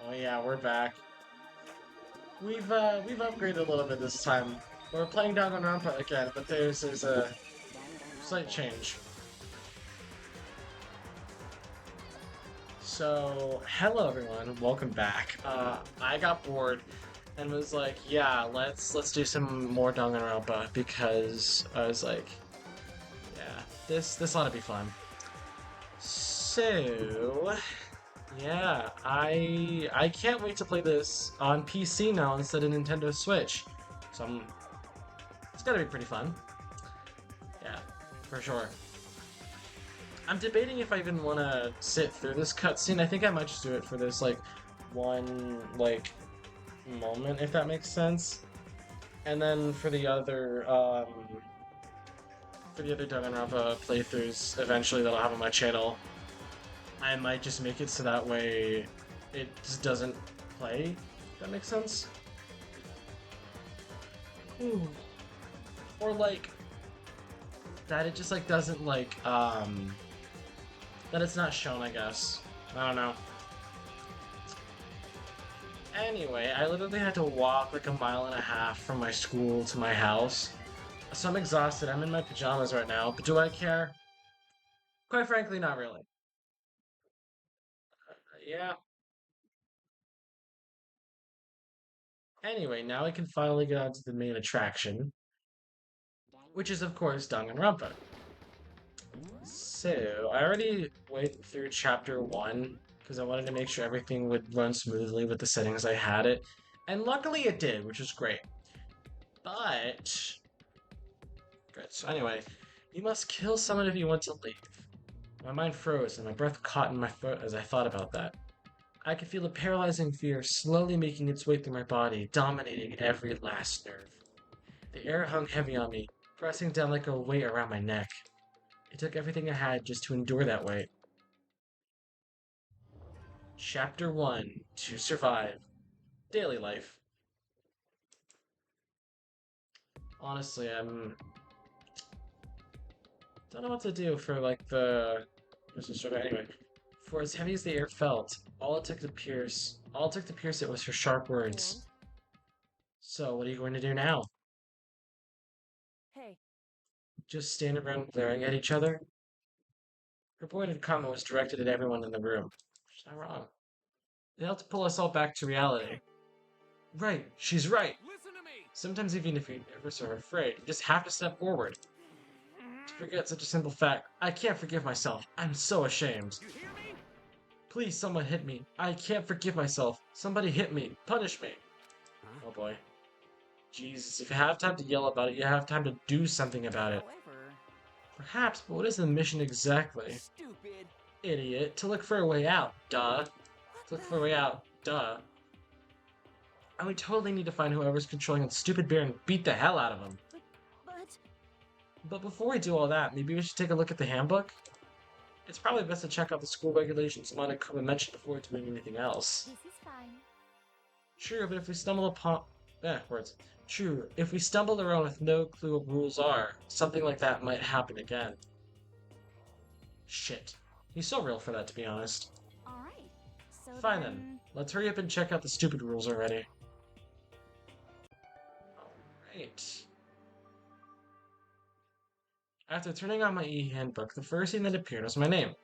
Oh yeah, we're back. We've upgraded a little bit this time. We're playing Danganronpa again, but there's a slight change. So, hello everyone, welcome back. I got bored and was like, yeah, let's do some more Danganronpa because I was like, yeah, this ought to be fun. So, yeah, I can't wait to play this on PC now instead of Nintendo Switch. So it's gotta be pretty fun. Yeah, for sure. I'm debating if I even want to sit through this cutscene. I think I might just do it for this one moment, if that makes sense. And then for the other Danganronpa playthroughs, eventually that I'll have on my channel, I might just make it so that way it just doesn't play. If that makes sense. Ooh. Or that it just doesn't that it's not shown, I guess. I don't know. Anyway, I literally had to walk like a mile and a half from my school to my house. So I'm exhausted. I'm in my pajamas right now, but do I care? Quite frankly, not really. Yeah. Anyway, now I can finally get on to the main attraction, which is of course Danganronpa. So, I already went through chapter 1 because I wanted to make sure everything would run smoothly with the settings I had it. And luckily it did, which is great. But good. So anyway, you must kill someone if you want to leave. My mind froze and my breath caught in my throat as I thought about that. I could feel a paralyzing fear slowly making its way through my body, dominating every last nerve. The air hung heavy on me, pressing down like a weight around my neck. It took everything I had just to endure that weight. Chapter 1 To Survive Daily Life. Honestly, I'm don't know what to do for this is sort of anyway. For as heavy as the air felt, all it took to pierce it was her sharp words. So, what are you going to do now? Hey, Just stand around glaring at each other? Her pointed comment was directed at everyone in the room. She's not wrong. They helped pull us all back to reality. Right, she's right. listen to me! Sometimes even if you're nervous or afraid, you just have to step forward. To forget such a simple fact, I can't forgive myself. I'm so ashamed. You hear me? Please, someone hit me. I can't forgive myself. Somebody hit me. Punish me. Huh? Oh boy. Jesus, if you have time to yell about it, you have time to do something about it. However, Perhaps, but what is the mission exactly? stupid. Idiot. To look for a way out. Duh. What To look for a way the? out. Duh. And we totally need to find whoever's controlling that stupid bear and beat the hell out of him. But But before we do all that, maybe we should take a look at the handbook? It's probably best to check out the school regulations Monokuma mentioned before doing anything else. this is fine. True, but if we stumble upon... words. True, if we stumble around with no clue what rules are, something like that might happen again. Shit. He's so real for that, to be honest. All right. So Fine then. Let's hurry up and check out the stupid rules already. Alright. After turning on my e-handbook, the first thing that appeared was my name.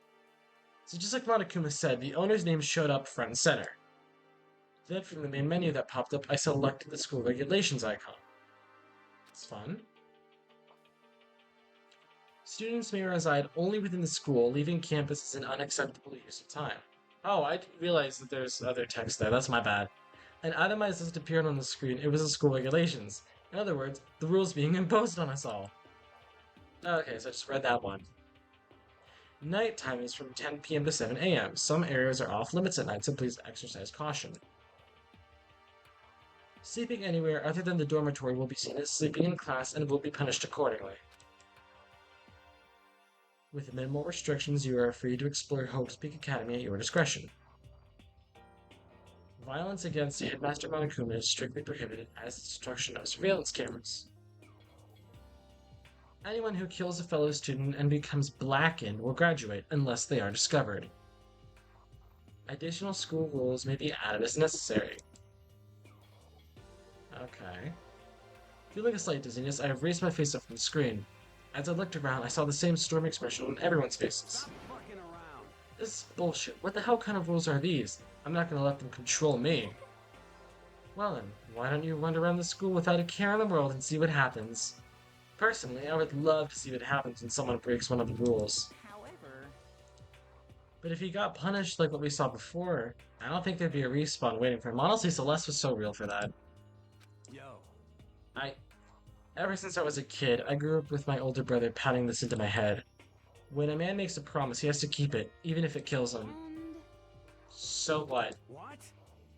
So just like Monokuma said, the owner's name showed up front and center. Then from the main menu that popped up, I selected the school regulations icon. It's fun. Students may reside only within the school. Leaving campus is an unacceptable use of time. Oh, I didn't realize that there's other text there. That's my bad. An itemized list appeared on the screen. It was the school regulations. In other words, the rules being imposed on us all. Okay, so I just read that one. Nighttime is from 10 p.m. to 7 a.m. Some areas are off limits at night, so please exercise caution. Sleeping anywhere other than the dormitory will be seen as sleeping in class and will be punished accordingly. With minimal restrictions, you are free to explore Hope's Peak Academy at your discretion. Violence against Headmaster Monokuma is strictly prohibited, as the destruction of surveillance cameras. Anyone who kills a fellow student and becomes blackened will graduate unless they are discovered. Additional school rules may be added as necessary. Okay. Feeling a slight dizziness, I raised my face up from the screen. As I looked around, I saw the same stormy expression on everyone's faces. Stop fucking around. This is bullshit. What the hell kind of rules are these? I'm not gonna let them control me. Well then, why don't you run around the school without a care in the world and see what happens? Personally, I would love to see what happens when someone breaks one of the rules. However, But if he got punished like what we saw before, I don't think there'd be a respawn waiting for him. Honestly, Celeste was so real for that. yo, I Ever since I was a kid, I grew up with my older brother pounding this into my head. When a man makes a promise, he has to keep it, even if it kills him. And So what? what?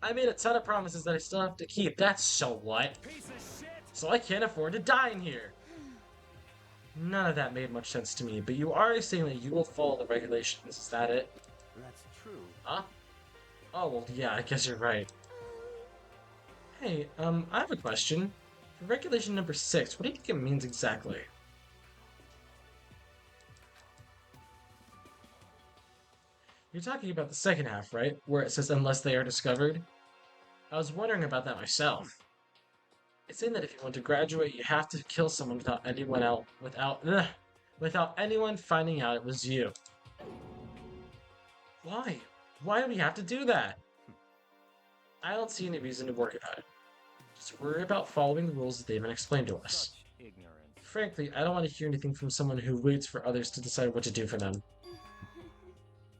I made a ton of promises that I still have to keep. That's so what? Piece of shit. So I can't afford to die in here. None of that made much sense to me, but you are saying that you will follow the regulations. Is that it? That's true. Huh? Oh, well, yeah, I guess you're right. Hey, I have a question. For regulation number 6, what do you think it means exactly? You're talking about the second half, right? Where it says unless they are discovered? I was wondering about that myself. It's saying that if you want to graduate, you have to kill someone without anyone else, without anyone finding out it was you. Why? Why do we have to do that? I don't see any reason to worry about it. Just worry about following the rules that they've been explained to us. Such ignorance. Frankly, I don't want to hear anything from someone who waits for others to decide what to do for them.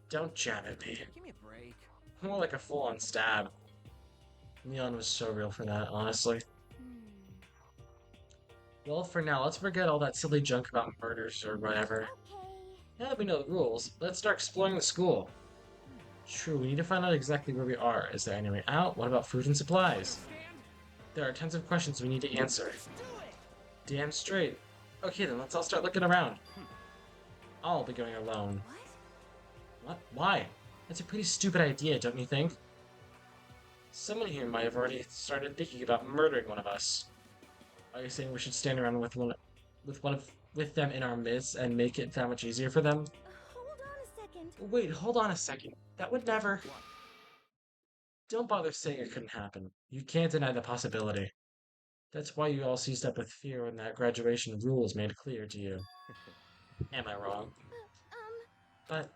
Don't jab at me. Give me a break. More like a full-on stab. Leon was so real for that, honestly. Well, for now, let's forget all that silly junk about murders or whatever. okay. Now that we know the rules, let's start exploring the school. True, we need to find out exactly where we are. Is there any way out? What about food and supplies? There are tons of questions we need to answer. Let's do it. Damn straight. Okay then, let's all start looking around. I'll be going alone. What? What? Why? That's a pretty stupid idea, don't you think? Someone here might have already started thinking about murdering one of us. Are you saying we should stand around with them in our midst and make it that much easier for them? Hold on a second. Wait, hold on a second. That would never. What? Don't bother saying it couldn't happen. You can't deny the possibility. That's why you all seized up with fear when that graduation rule was made clear to you. Am I wrong? But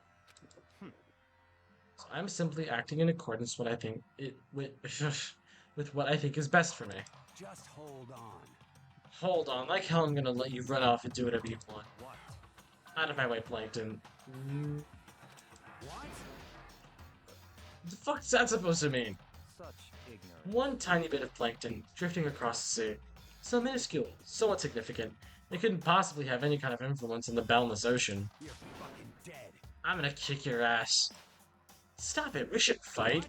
so I'm simply acting in accordance with what I think with what I think is best for me. Just hold on. Hold on, like hell I'm gonna let you run off and do whatever you want. What? Out of my way, Plankton. What? What the fuck is that supposed to mean? Such ignorance. One tiny bit of plankton drifting across the sea. So minuscule, so insignificant. It couldn't possibly have any kind of influence in the boundless ocean. You're fucking dead. I'm gonna kick your ass. Stop it, we should fight.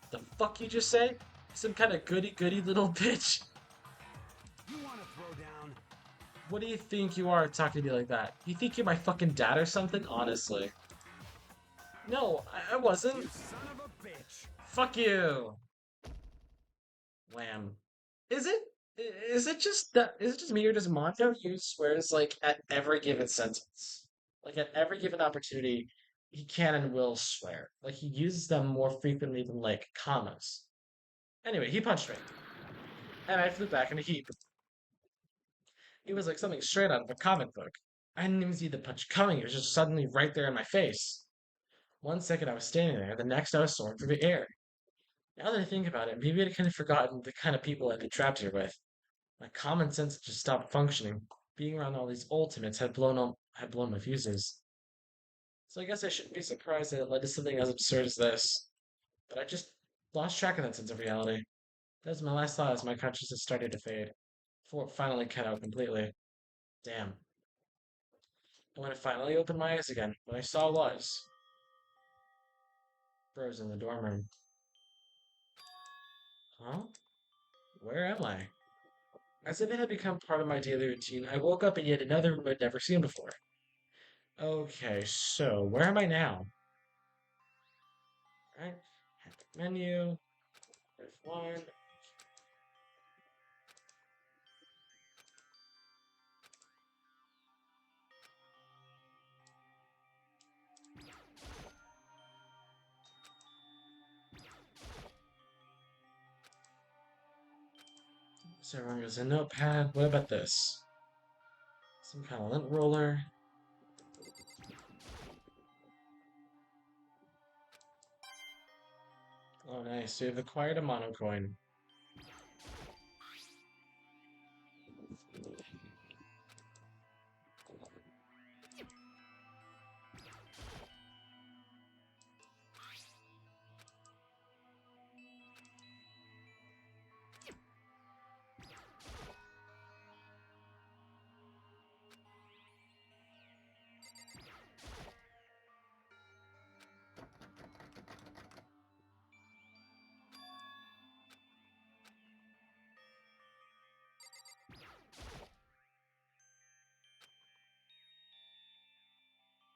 What? The fuck you just say? Some kind of goody-goody little bitch. You wanna throw down? What do you think you are talking to me like that? You think you're my fucking dad or something? Honestly. No, I wasn't. You son of a bitch. Fuck you. Wham. Is it? Is it just that? Is it just me or does Mondo use swears like at every given sentence? Like at every given opportunity, he can and will swear. Like he uses them more frequently than like commas. Anyway, he punched me, and I flew back in a heap. It was like something straight out of a comic book. I didn't even see the punch coming. It was just suddenly right there in my face. One second I was standing there, the next I was soaring through the air. Now that I think about it, maybe I'd kind of forgotten the kind of people I'd been trapped here with. My common sense had just stopped functioning. Being around all these ultimates had blown my fuses. So I guess I shouldn't be surprised that it led to something as absurd as this. But I just lost track of that sense of reality. That was my last thought as my consciousness started to fade, before it finally cut out completely. Damn. And when I finally opened my eyes again, what I saw was Rose in the dorm room. Huh? Where am I? As if it had become part of my daily routine, I woke up in yet another room I'd never seen before. Okay, so where am I now? Right? Menu. There's one. So everyone goes a notepad. What about this? Some kind of lint roller. Oh, nice. So you've acquired a mono coin.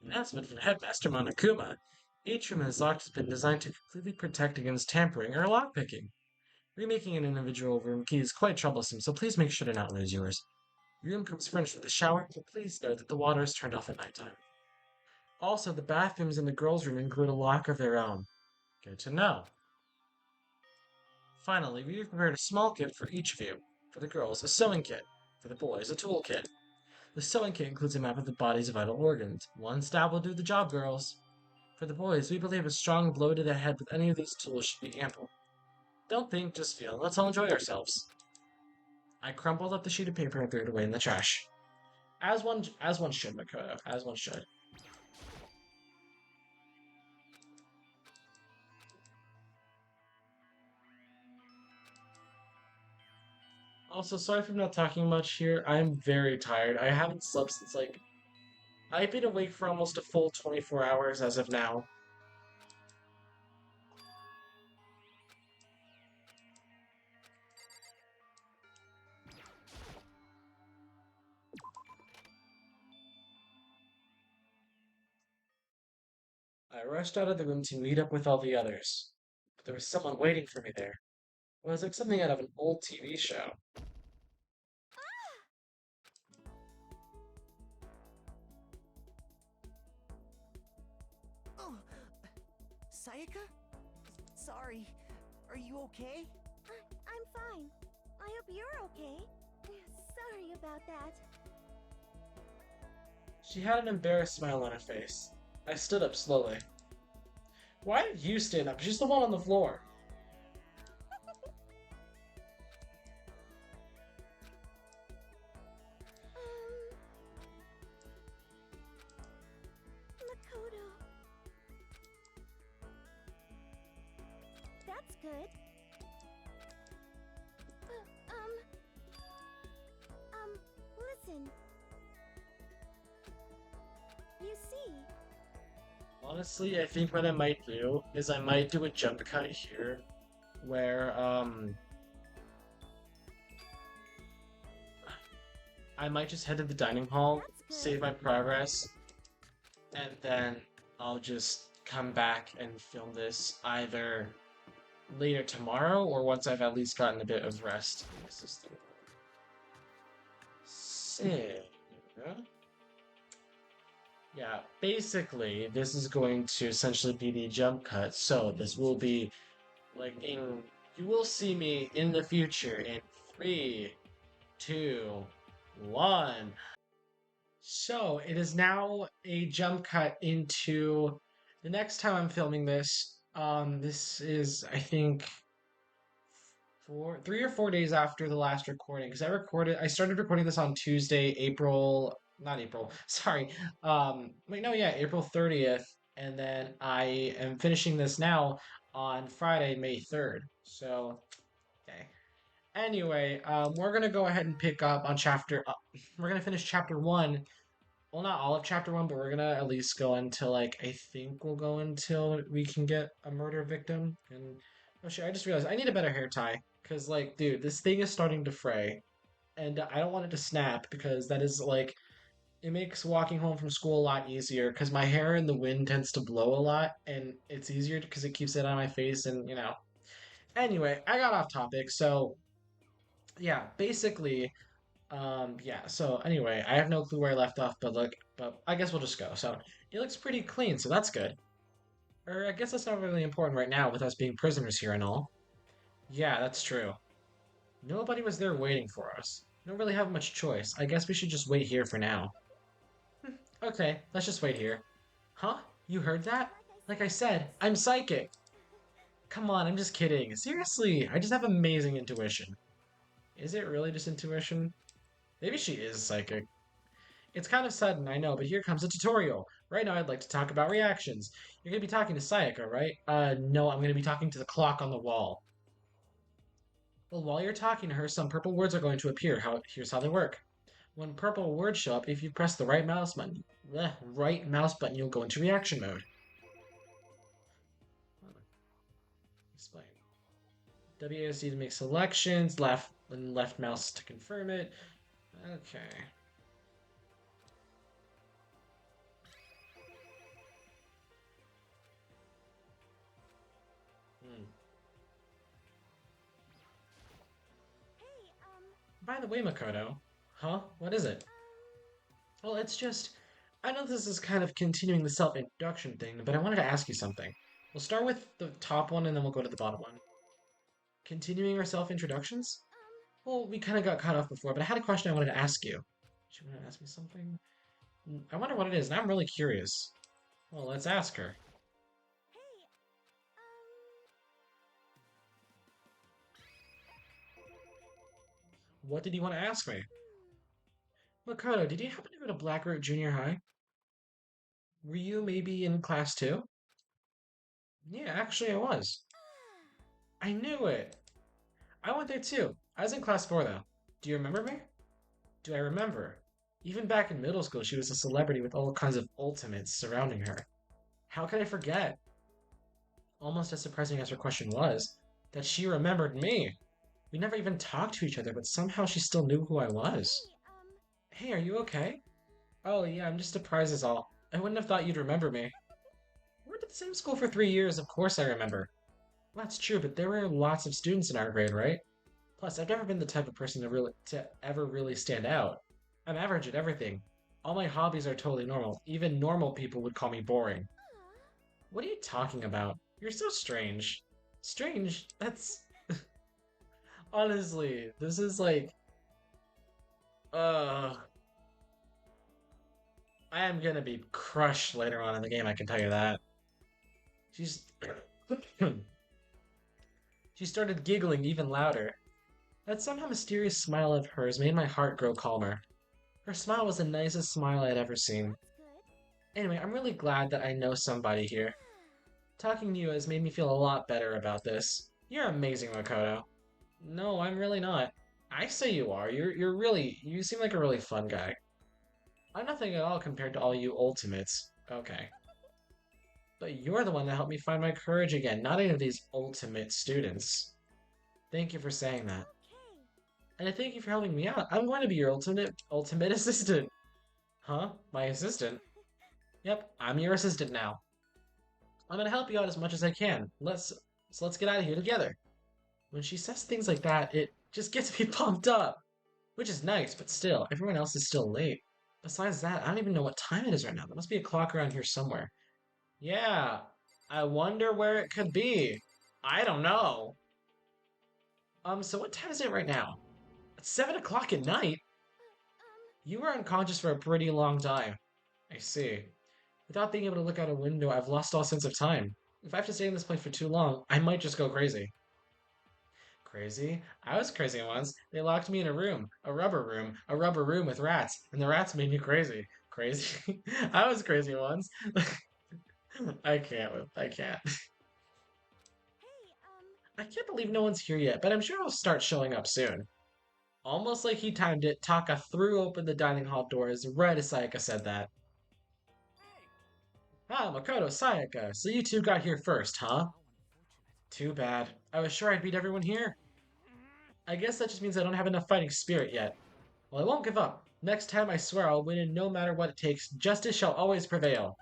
Announcement from Headmaster Monokuma. Each room in this lock has been designed to completely protect against tampering or lockpicking. Remaking an individual room key is quite troublesome, so please make sure to not lose yours. Your room comes furnished with a shower, but please note that the water is turned off at nighttime. Also, the bathrooms in the girls' room include a lock of their own. Good to know. Finally, we have prepared a small kit for each of you. For the girls, a sewing kit. For the boys, a tool kit. The sewing kit includes a map of the body's vital organs. One stab will do the job, girls. For the boys, we believe a strong blow to the head with any of these tools should be ample. Don't think, just feel. Let's all enjoy ourselves. I crumpled up the sheet of paper and threw it away in the trash. As one should, Makoto. As one should. Also, sorry for not talking much here. I'm very tired. I haven't slept since I've been awake for almost a full 24 hours as of now. I rushed out of the room to meet up with all the others. But there was someone waiting for me there. It was like something out of an old TV show. Oh, Sayaka? Sorry. Are you okay? I'm fine. I hope you're okay. Sorry about that. She had an embarrassed smile on her face. I stood up slowly. Why did you stand up? She's the one on the floor. Makoto. That's good. Listen. You see, Honestly, I think what I might do is I might do a jump cut here where I might just head to the dining hall, that's good. save my progress, and then I'll just come back and film this either later tomorrow or once I've at least gotten a bit of rest in the system. So, yeah, basically, this is going to essentially be the jump cut. So, this will be you will see me in the future in three, two, one. So it is now a jump cut into the next time I'm filming this. This is I think 3 or 4 days after the last recording because I started recording this on Tuesday, not April, sorry. Wait, no, yeah, April 30th, and then I am finishing this now on Friday, May 3rd. So, okay. Anyway, we're gonna go ahead and pick up on we're gonna finish chapter one. Well, not all of chapter one, but we're gonna at least go until I think we'll go until we can get a murder victim. And oh shit, I just realized I need a better hair tie because dude, this thing is starting to fray, and I don't want it to snap because that is it makes walking home from school a lot easier because my hair in the wind tends to blow a lot, and it's easier because it keeps it on my face, and you know. Anyway, I got off topic, so yeah, basically, yeah. So anyway, I have no clue where I left off, but I guess we'll just go. So it looks pretty clean, so that's good. Or I guess that's not really important right now with us being prisoners here and all. Yeah, that's true. Nobody was there waiting for us. We don't really have much choice. I guess we should just wait here for now. Okay, let's just wait here. Huh? You heard that? Like I said, I'm psychic. Come on, I'm just kidding. Seriously, I just have amazing intuition. Is it really just intuition? Maybe she is psychic. It's kind of sudden, I know, but here comes a tutorial. Right now, I'd like to talk about reactions. You're gonna be talking to Sayaka, right? No, I'm gonna be talking to the clock on the wall. Well, while you're talking to her, some purple words are going to appear. Here's how they work. When purple words show up, if you press the right mouse button, you'll go into reaction mode. Explain. WASD to make selections, left mouse to confirm it. Okay. Hmm. Hey, By the way, Makoto. Huh? What is it? Well, it's just... I know this is kind of continuing the self-introduction thing, but I wanted to ask you something. We'll start with the top one and then we'll go to the bottom one. Continuing our self-introductions? Well, we kind of got cut off before, but I had a question I wanted to ask you. She wanted to ask me something? I wonder what it is, and I'm really curious. Well, let's ask her. hey, What did you want to ask me? Makoto, did you happen to go to Blackroot Junior High? Were you maybe in class 2? Yeah, actually I was. I knew it! I went there too. I was in class 4 though. Do you remember me? Do I remember? Even back in middle school, she was a celebrity with all kinds of ultimates surrounding her. How could I forget? Almost as surprising as her question was, that she remembered me. We never even talked to each other, but somehow she still knew who I was. hey, Hey, are you okay? Oh, yeah, I'm just surprised is all. I wouldn't have thought you'd remember me. We went to the same school for 3 years, of course I remember. Well, that's true, but there were lots of students in our grade, right? Plus, I've never been the type of person to ever really stand out. I'm average at everything. All my hobbies are totally normal. Even normal people would call me boring. What are you talking about? You're so strange. Strange? That's... Honestly, this is like... Uh... I am gonna be crushed later on in the game, I can tell you that. She's... She started giggling even louder. That somehow mysterious smile of hers made my heart grow calmer. Her smile was the nicest smile I had ever seen. that's good. Anyway, I'm really glad that I know somebody here. Talking to you has made me feel a lot better about this. You're amazing, Makoto. No, I'm really not. I say you are. You seem like a really fun guy. I'm nothing at all compared to all you ultimates. Okay. But you're the one that helped me find my courage again, not any of these ultimate students. Thank you for saying that. Okay. And I thank you for helping me out. I'm going to be your ultimate assistant. Huh? My assistant? Yep, I'm your assistant now. I'm gonna help you out as much as I can. Let's get out of here together. When she says things like that, it just gets me pumped up. Which is nice, but still, everyone else is still late. Besides that, I don't even know what time it is right now. There must be a clock around here somewhere. Yeah, I wonder where it could be. I don't know. So what time is it right now? It's 7 o'clock at night? You were unconscious for a pretty long time. I see. Without being able to look out a window, I've lost all sense of time. If I have to stay in this place for too long, I might just go crazy. Crazy? I was crazy once. They locked me in a rubber room with rats, and the rats made me crazy. Crazy? I was crazy once. I can't. Hey, I can't believe no one's here yet, but I'm sure he'll start showing up soon. Almost like he timed it, Taka threw open the dining hall doors right as Sayaka said that. Ah, Makoto, Sayaka, so you two got here first, huh? Too bad. I was sure I'd beat everyone here. I guess that just means I don't have enough fighting spirit yet. Well, I won't give up. Next time I swear I'll win, and no matter what it takes, justice shall always prevail.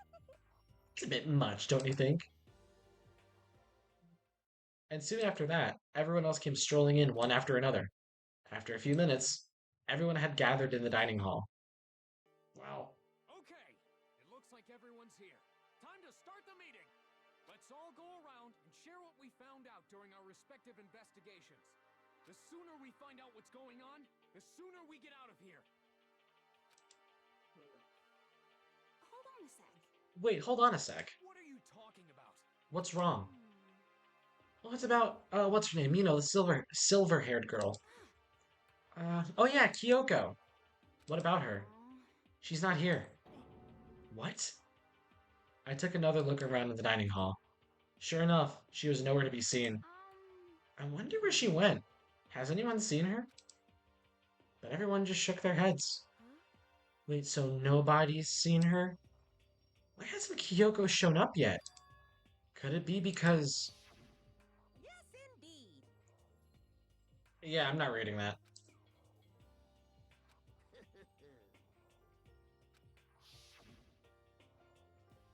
It's a bit much, don't you think? And soon after that, everyone else came strolling in one after another. After a few minutes, everyone had gathered in the dining hall. Wow. Okay, it looks like everyone's here. Time to start the meeting. Let's all go around and share what we found out during our respective investigations. The sooner we find out what's going on, the sooner we get out of here. Hold on a sec. Wait, hold on a sec. What are you talking about? What's wrong? Well, it's about, what's her name? You know, the silver-haired girl. Oh yeah, Kyoko. What about her? She's not here. What? I took another look around in the dining hall. Sure enough, she was nowhere to be seen. I wonder where she went. Has anyone seen her? But everyone just shook their heads. Wait, so nobody's seen her? Why hasn't Kyoko shown up yet? Could it be because... Yes, indeed. Yeah, I'm not reading that.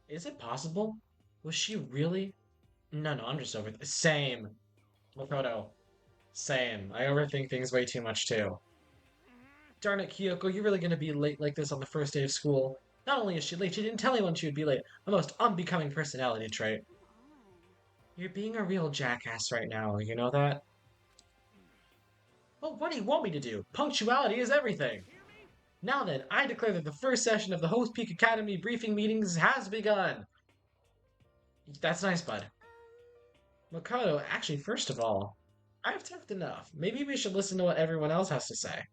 Is it possible? Was she really? No, I'm just over. Same. Makoto. Same. I overthink things way too much too. Darn it, Kyoko, you're really gonna be late like this on the first day of school. Not only is she late, she didn't tell anyone she would be late. A most unbecoming personality trait. Come on. You're being a real jackass right now, you know that? Well, what do you want me to do? Punctuality is everything. Now then, I declare that the first session of the Host Peak Academy briefing meetings has begun. That's nice, bud. Makoto, actually, first of all, I've talked enough. Maybe we should listen to what everyone else has to say.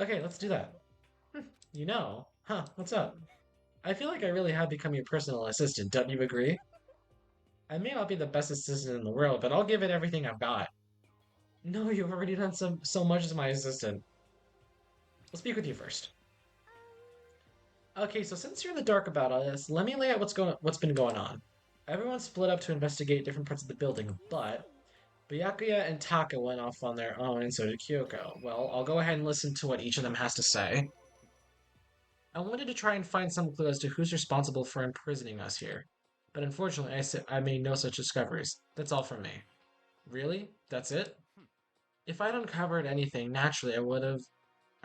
Okay, let's do that. You know? Huh, what's up? I feel like I really have become your personal assistant, don't you agree? I may not be the best assistant in the world, but I'll give it everything I've got. No, you've already done so much as my assistant. I'll speak with you first. Okay, so since you're in the dark about all this, let me lay out what's been going on. Everyone split up to investigate different parts of the building, but Byakuya and Taka went off on their own, and so did Kyoko. Well, I'll go ahead and listen to what each of them has to say. I wanted to try and find some clue as to who's responsible for imprisoning us here, but unfortunately, I made no such discoveries. That's all from me. Really? That's it? If I'd uncovered anything, naturally I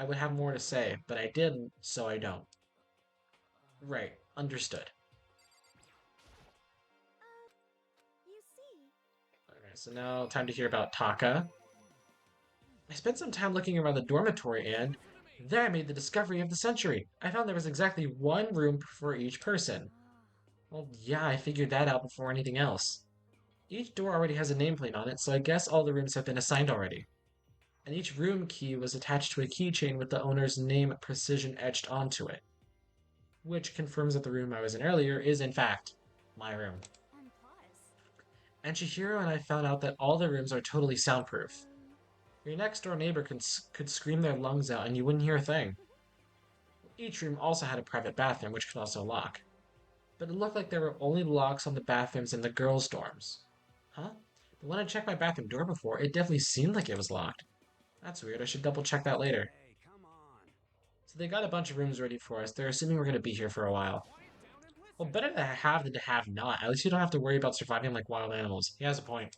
would have more to say, but I didn't, so I don't. Right, understood. You see. Alright, so now time to hear about Taka. I spent some time looking around the dormitory and there I made the discovery of the century. I found there was exactly one room for each person. Well, yeah, I figured that out before anything else. Each door already has a nameplate on it, so I guess all the rooms have been assigned already. And each room key was attached to a keychain with the owner's name precision etched onto it. Which confirms that the room I was in earlier is, in fact, my room. And plus. And Chihiro and I found out that all the rooms are totally soundproof. Your next door neighbor could scream their lungs out and you wouldn't hear a thing. Each room also had a private bathroom, which could also lock. But it looked like there were only locks on the bathrooms in the girls' dorms. Huh? But when I checked my bathroom door before, it definitely seemed like it was locked. That's weird, I should double check that later. Hey, come on. So they got a bunch of rooms ready for us. They're assuming we're gonna be here for a while. Quiet down and listen. Well, better to have than to have not. At least you don't have to worry about surviving like wild animals. He has a point.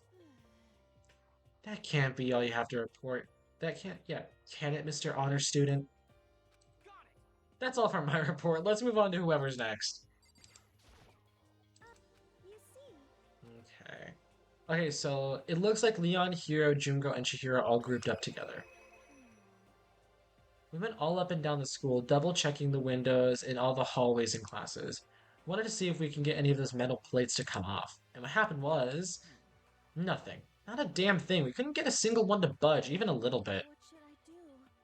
That can't be all you have to report. That can't, yeah. Can it, Mr. Honor Student? Got it. That's all from my report. Let's move on to whoever's next. You see. Okay. Okay, so it looks like Leon, Hiro, Junko, and Chihiro all grouped up together. We went all up and down the school, double checking the windows in all the hallways and classes. Wanted to see if we can get any of those metal plates to come off. And what happened was... nothing. Not a damn thing. We couldn't get a single one to budge, even a little bit. What should I do?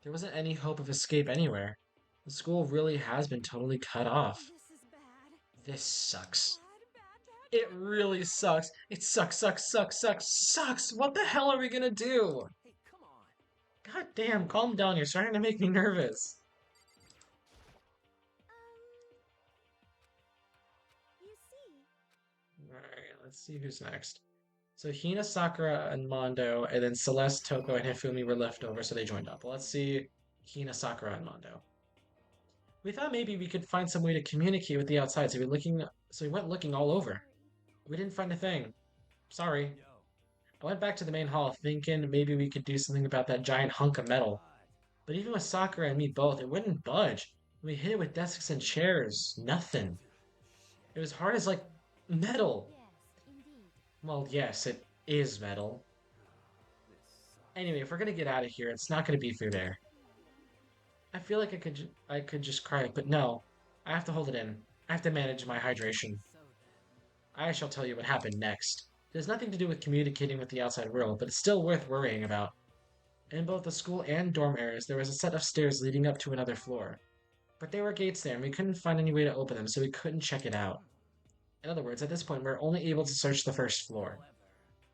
There wasn't any hope of escape anywhere. The school really has been totally cut off. This is bad. This sucks. Bad. It really sucks. It sucks. What the hell are we gonna do? Hey, come on. God damn, calm down. You're starting to make me nervous. You see. Alright, let's see who's next. So Hina, Sakura, and Mondo, and then Celeste, Toko, and Hifumi were left over, so they joined up. Well, let's see Hina, Sakura, and Mondo. We thought maybe we could find some way to communicate with the outside, so we went looking all over. We didn't find a thing. Sorry. Yo. I went back to the main hall, thinking maybe we could do something about that giant hunk of metal. But even with Sakura and me both, it wouldn't budge. We hit it with desks and chairs. Nothing. It was hard as, like, metal. Yes, indeed. Well, yes, it is metal. Anyway, if we're gonna get out of here, it's not gonna be through there. I feel like I could just cry, but no. I have to hold it in. I have to manage my hydration. So then, I shall tell you what happened next. It has nothing to do with communicating with the outside world, but it's still worth worrying about. In both the school and dorm areas, there was a set of stairs leading up to another floor. But there were gates there, and we couldn't find any way to open them, so we couldn't check it out. In other words, at this point, we're only able to search the first floor. clever.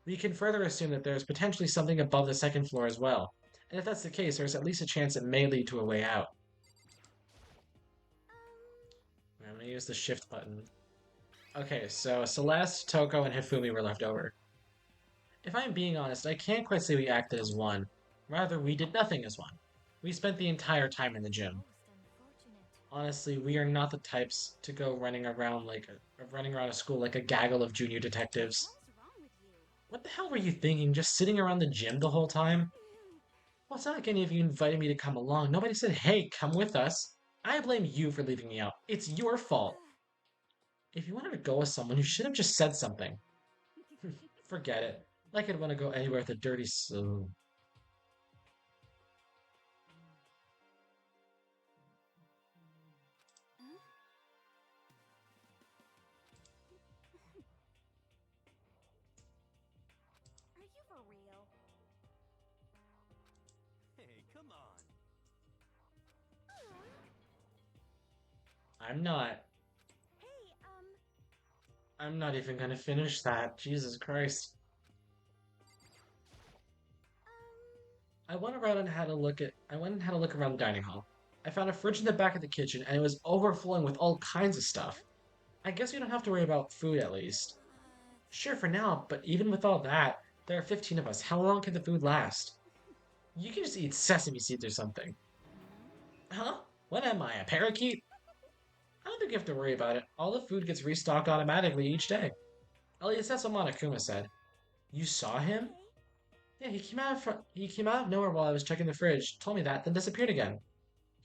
We can further assume that there is potentially something above the second floor as well. And if that's the case, there's at least a chance it may lead to a way out. I'm gonna use the shift button. Okay, so Celeste, Toko, and Hifumi were left over. If I'm being honest, I can't quite say we acted as one. Rather, we did nothing as one. We spent the entire time in the gym. Most unfortunate. Honestly, we are not the types to go running around a school like a gaggle of junior detectives. What's wrong with you? What the hell were you thinking, just sitting around the gym the whole time? Well, it's not like any of you invited me to come along. Nobody said, hey, come with us. I blame you for leaving me out. It's your fault. If you wanted to go with someone, you should have just said something. Forget it. Like I'd want to go anywhere with a dirty soul. Huh? Are you for real? Hey, come on. I'm not. Hey, I'm not even gonna finish that. Jesus Christ. I went around and had a look at. I went and had a look around the dining hall. I found a fridge in the back of the kitchen, and it was overflowing with all kinds of stuff. I guess we don't have to worry about food at least. Sure for now, but even with all that, there are 15 of us. How long can the food last? You can just eat sesame seeds or something. Huh? What am I, a parakeet? I don't think you have to worry about it. All the food gets restocked automatically each day. At least that's what Monokuma said. You saw him? okay. Yeah, he came out of nowhere while I was checking the fridge, told me that, then disappeared again.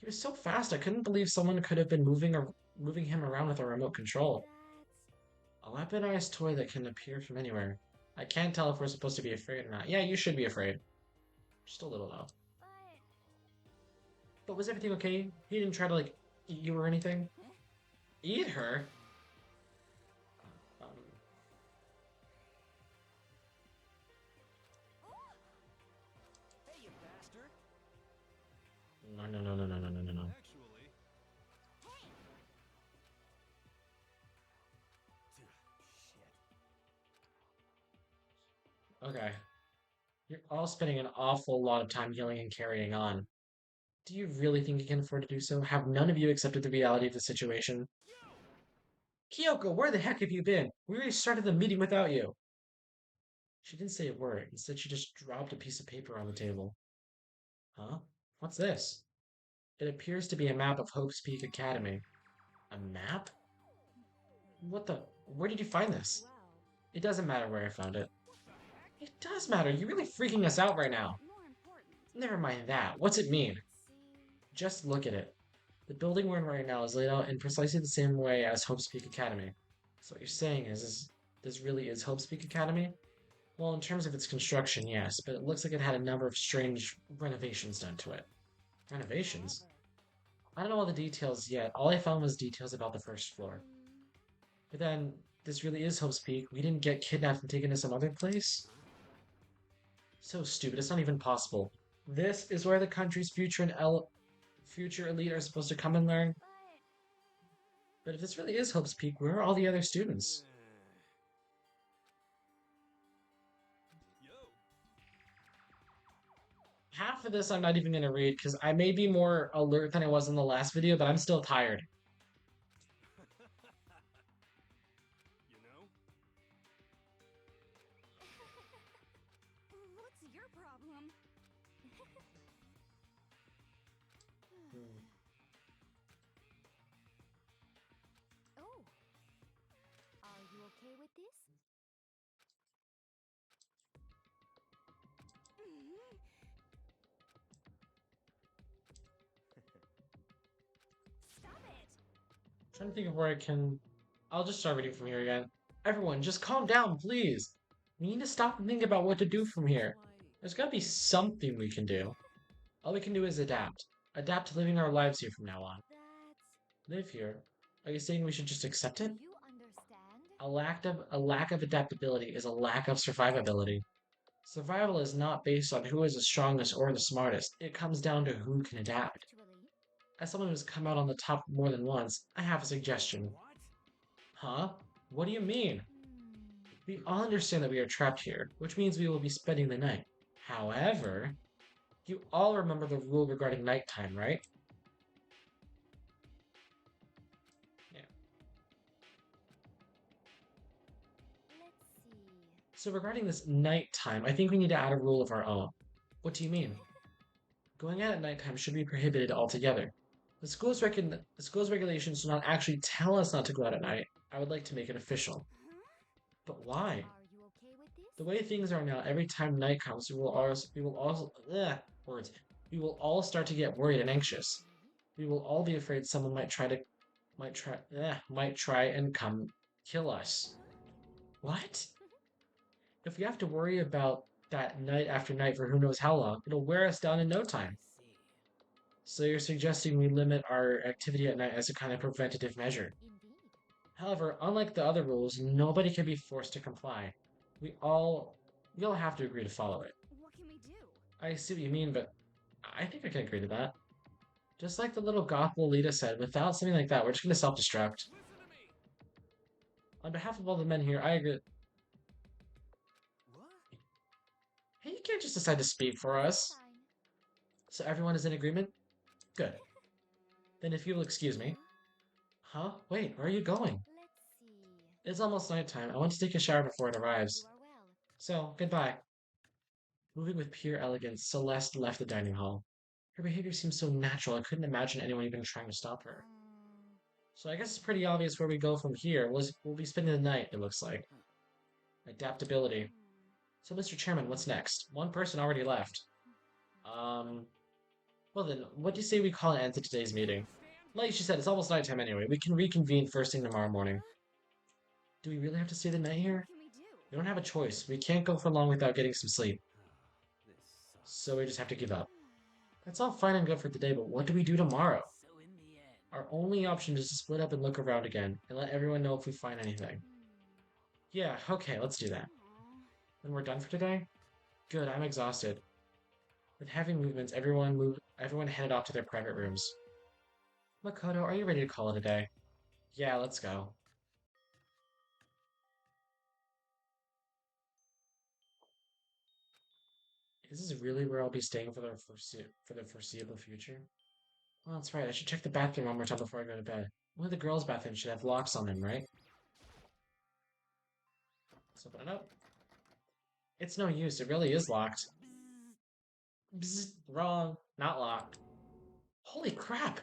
He was so fast I couldn't believe someone could have been moving him around with a remote control. A weaponized toy that can appear from anywhere. I can't tell if we're supposed to be afraid or not. Yeah, you should be afraid. Just a little though. But But was everything okay? He didn't try to like eat you or anything? Eat her? Um, Hey, you bastard. no. Actually. Shit. Okay. You're all spending an awful lot of time yelling and carrying on. Do you really think you can afford to do so? Have none of you accepted the reality of the situation? Kyoko, where the heck have you been? We already started the meeting without you. She didn't say a word. Instead, she just dropped a piece of paper on the table. Huh? What's this? It appears to be a map of Hope's Peak Academy. A map? What the? Where did you find this? well, It doesn't matter where I found it. It does matter. You're really freaking us out right now. more important. Never mind that. What's it mean? See, Just look at it. The building we're in right now is laid out in precisely the same way as Hope's Peak Academy. So what you're saying is this really is Hope's Peak Academy? Well, in terms of its construction, yes, but it looks like it had a number of strange renovations done to it. Renovations? I don't know all the details yet. All I found was details about the first floor. But then, this really is Hope's Peak. We didn't get kidnapped and taken to some other place? So stupid, it's not even possible. This is where the country's future elite are supposed to come and learn? but But if this really is Hope's Peak, where are all the other students? Yo. Half of this I'm not even going to read because I may be more alert than I was in the last video, but I'm still tired. You know? what's your problem? Oh, are you okay with this? Stop it! Trying to think of where I can. I'll just start reading from here again. Everyone, just calm down, please. We need to stop and think about what to do from here. Why There's gotta be something we can do. All we can do is adapt. Adapt to living our lives here from now on. That's... Live here? Are you saying we should just accept Do it? you understand? A lack of adaptability is a lack of survivability. Survival is not based on who is the strongest or the smartest. It comes down to who can adapt. Actually... As someone who's come out on the top more than once, I have a suggestion. What? Huh? What do you mean? Hmm... We all understand that we are trapped here, which means we will be spending the night. However, you all remember the rule regarding nighttime, right? Yeah. Let's see... So regarding this nighttime, I think we need to add a rule of our own. What do you mean? Going out at nighttime should be prohibited altogether. The school's regulations do not actually tell us not to go out at night. I would like to make it official. Huh? But why? Are you okay with this? The way things are now, every time night comes, we will all start to get worried and anxious. We will all be afraid someone might try and come kill us. What? If we have to worry about that night after night for who knows how long, it'll wear us down in no time. I see. So you're suggesting we limit our activity at night as a kind of preventative measure. Indeed. However, unlike the other rules, nobody can be forced to comply. We all we all have to agree to follow it. What can we do? I see what you mean, but I think I can agree to that. Just like the little goth Lolita said, without something like that, we're just gonna self-destruct. Listen to me. On behalf of all the men here, I agree. What? Hey, you can't just decide to speak for us. Fine. So everyone is in agreement? Good. Then if you'll excuse me. Huh? Wait, where are you going? Let's see... It's almost nighttime. I want to take a shower before it arrives. You are well. So, goodbye. Moving with pure elegance, Celeste left the dining hall. Her behavior seemed so natural, I couldn't imagine anyone even trying to stop her. So I guess it's pretty obvious where we go from here. We'll be spending the night, it looks like. Adaptability. So, Mr. Chairman, what's next? One person already left. Well then, what do you say we call an end to today's meeting? Like she said, it's almost nighttime anyway. We can reconvene first thing tomorrow morning. Do we really have to stay the night here? What can we do? We don't have a choice. We can't go for long without getting some sleep. This sucks. So we just have to give up. That's all fine and good for today, but what do we do tomorrow? So in the end, Our only option is to split up and look around again, and let everyone know if we find anything. Yeah, okay, let's do that. Then we're done for today? Good, I'm exhausted. With heavy movements, everyone headed off to their private rooms. Makoto, are you ready to call it a day? Yeah, let's go. Is this really where I'll be staying for the foreseeable future? Well, that's right. I should check the bathroom one more time before I go to bed. One of the girls' bathrooms should have locks on them, right? Let's open it up. It's no use. It really is locked. Bzz, wrong. Not locked. Holy crap!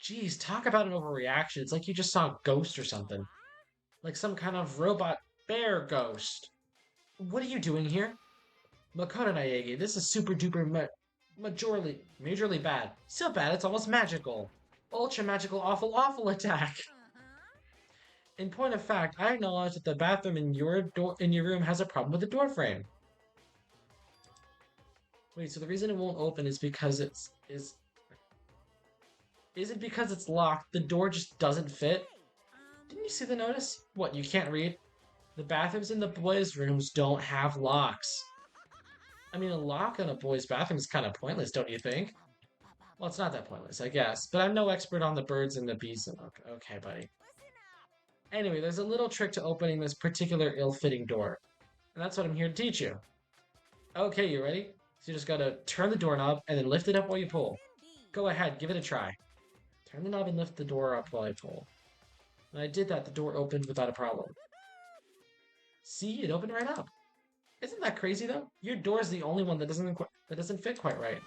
Jeez, talk about an overreaction. It's like you just saw a ghost or something. Like some kind of robot bear ghost. What are you doing here? Makoto Naegi, this is super duper majorly bad. So bad it's almost magical. Ultra magical awful attack. In point of fact, I acknowledge that the bathroom in your room has a problem with the door frame. Wait, so the reason it won't open is because is it because it's locked? The door just doesn't fit? Didn't you see the notice? What, you can't read? The bathrooms in the boys' rooms don't have locks. I mean, a lock on a boy's bathroom is kind of pointless, don't you think? Well, it's not that pointless, I guess. But I'm no expert on the birds and the bees. Okay, buddy. Anyway, there's a little trick to opening this particular ill-fitting door. And that's what I'm here to teach you. Okay, you ready? So you just gotta turn the doorknob and then lift it up while you pull. Go ahead, give it a try. Turn the knob and lift the door up while I pull. When I did that, the door opened without a problem. See, it opened right up. Isn't that crazy though? Your door's the only one that doesn't fit quite right.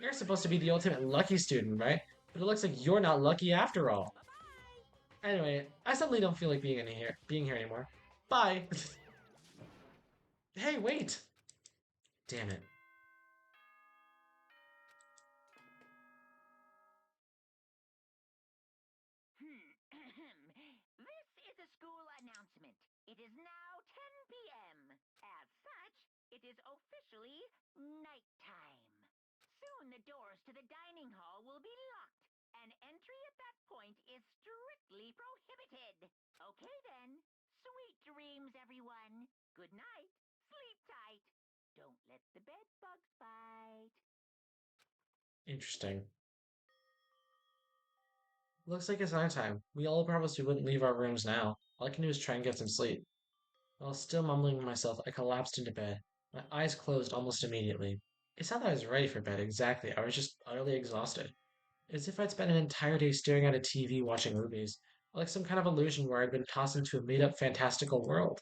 You're supposed to be the ultimate lucky student, right? But it looks like you're not lucky after all. Anyway, I suddenly don't feel like being here anymore. Bye. Hey, wait. Damn it. This is a school announcement. It is now 10 p.m. As such, it is officially to the dining hall will be locked, and entry at that point is strictly prohibited. Okay then. Sweet dreams, everyone. Good night. Sleep tight. Don't let the bed bugs bite. Interesting. Looks like it's nighttime. We all promised we wouldn't leave our rooms now. All I can do is try and get some sleep. While still mumbling to myself, I collapsed into bed. My eyes closed almost immediately. It's not that I was ready for bed exactly, I was just utterly exhausted. As if I'd spent an entire day staring at a TV watching movies, like some kind of illusion where I'd been tossed into a made up fantastical world.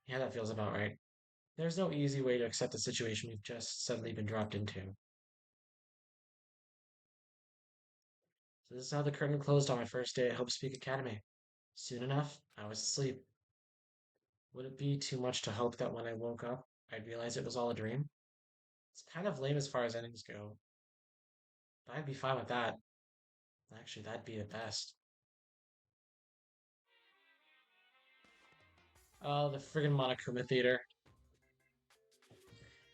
Yeah, that feels about right. There's no easy way to accept the situation we've just suddenly been dropped into. So this is how the curtain closed on my first day at Hope Speak Academy. Soon enough, I was asleep. Would it be too much to hope that when I woke up, I'd realize it was all a dream? It's kind of lame as far as endings go, but I'd be fine with that. Actually, that'd be the best. Oh, the friggin' Monokuma Theater.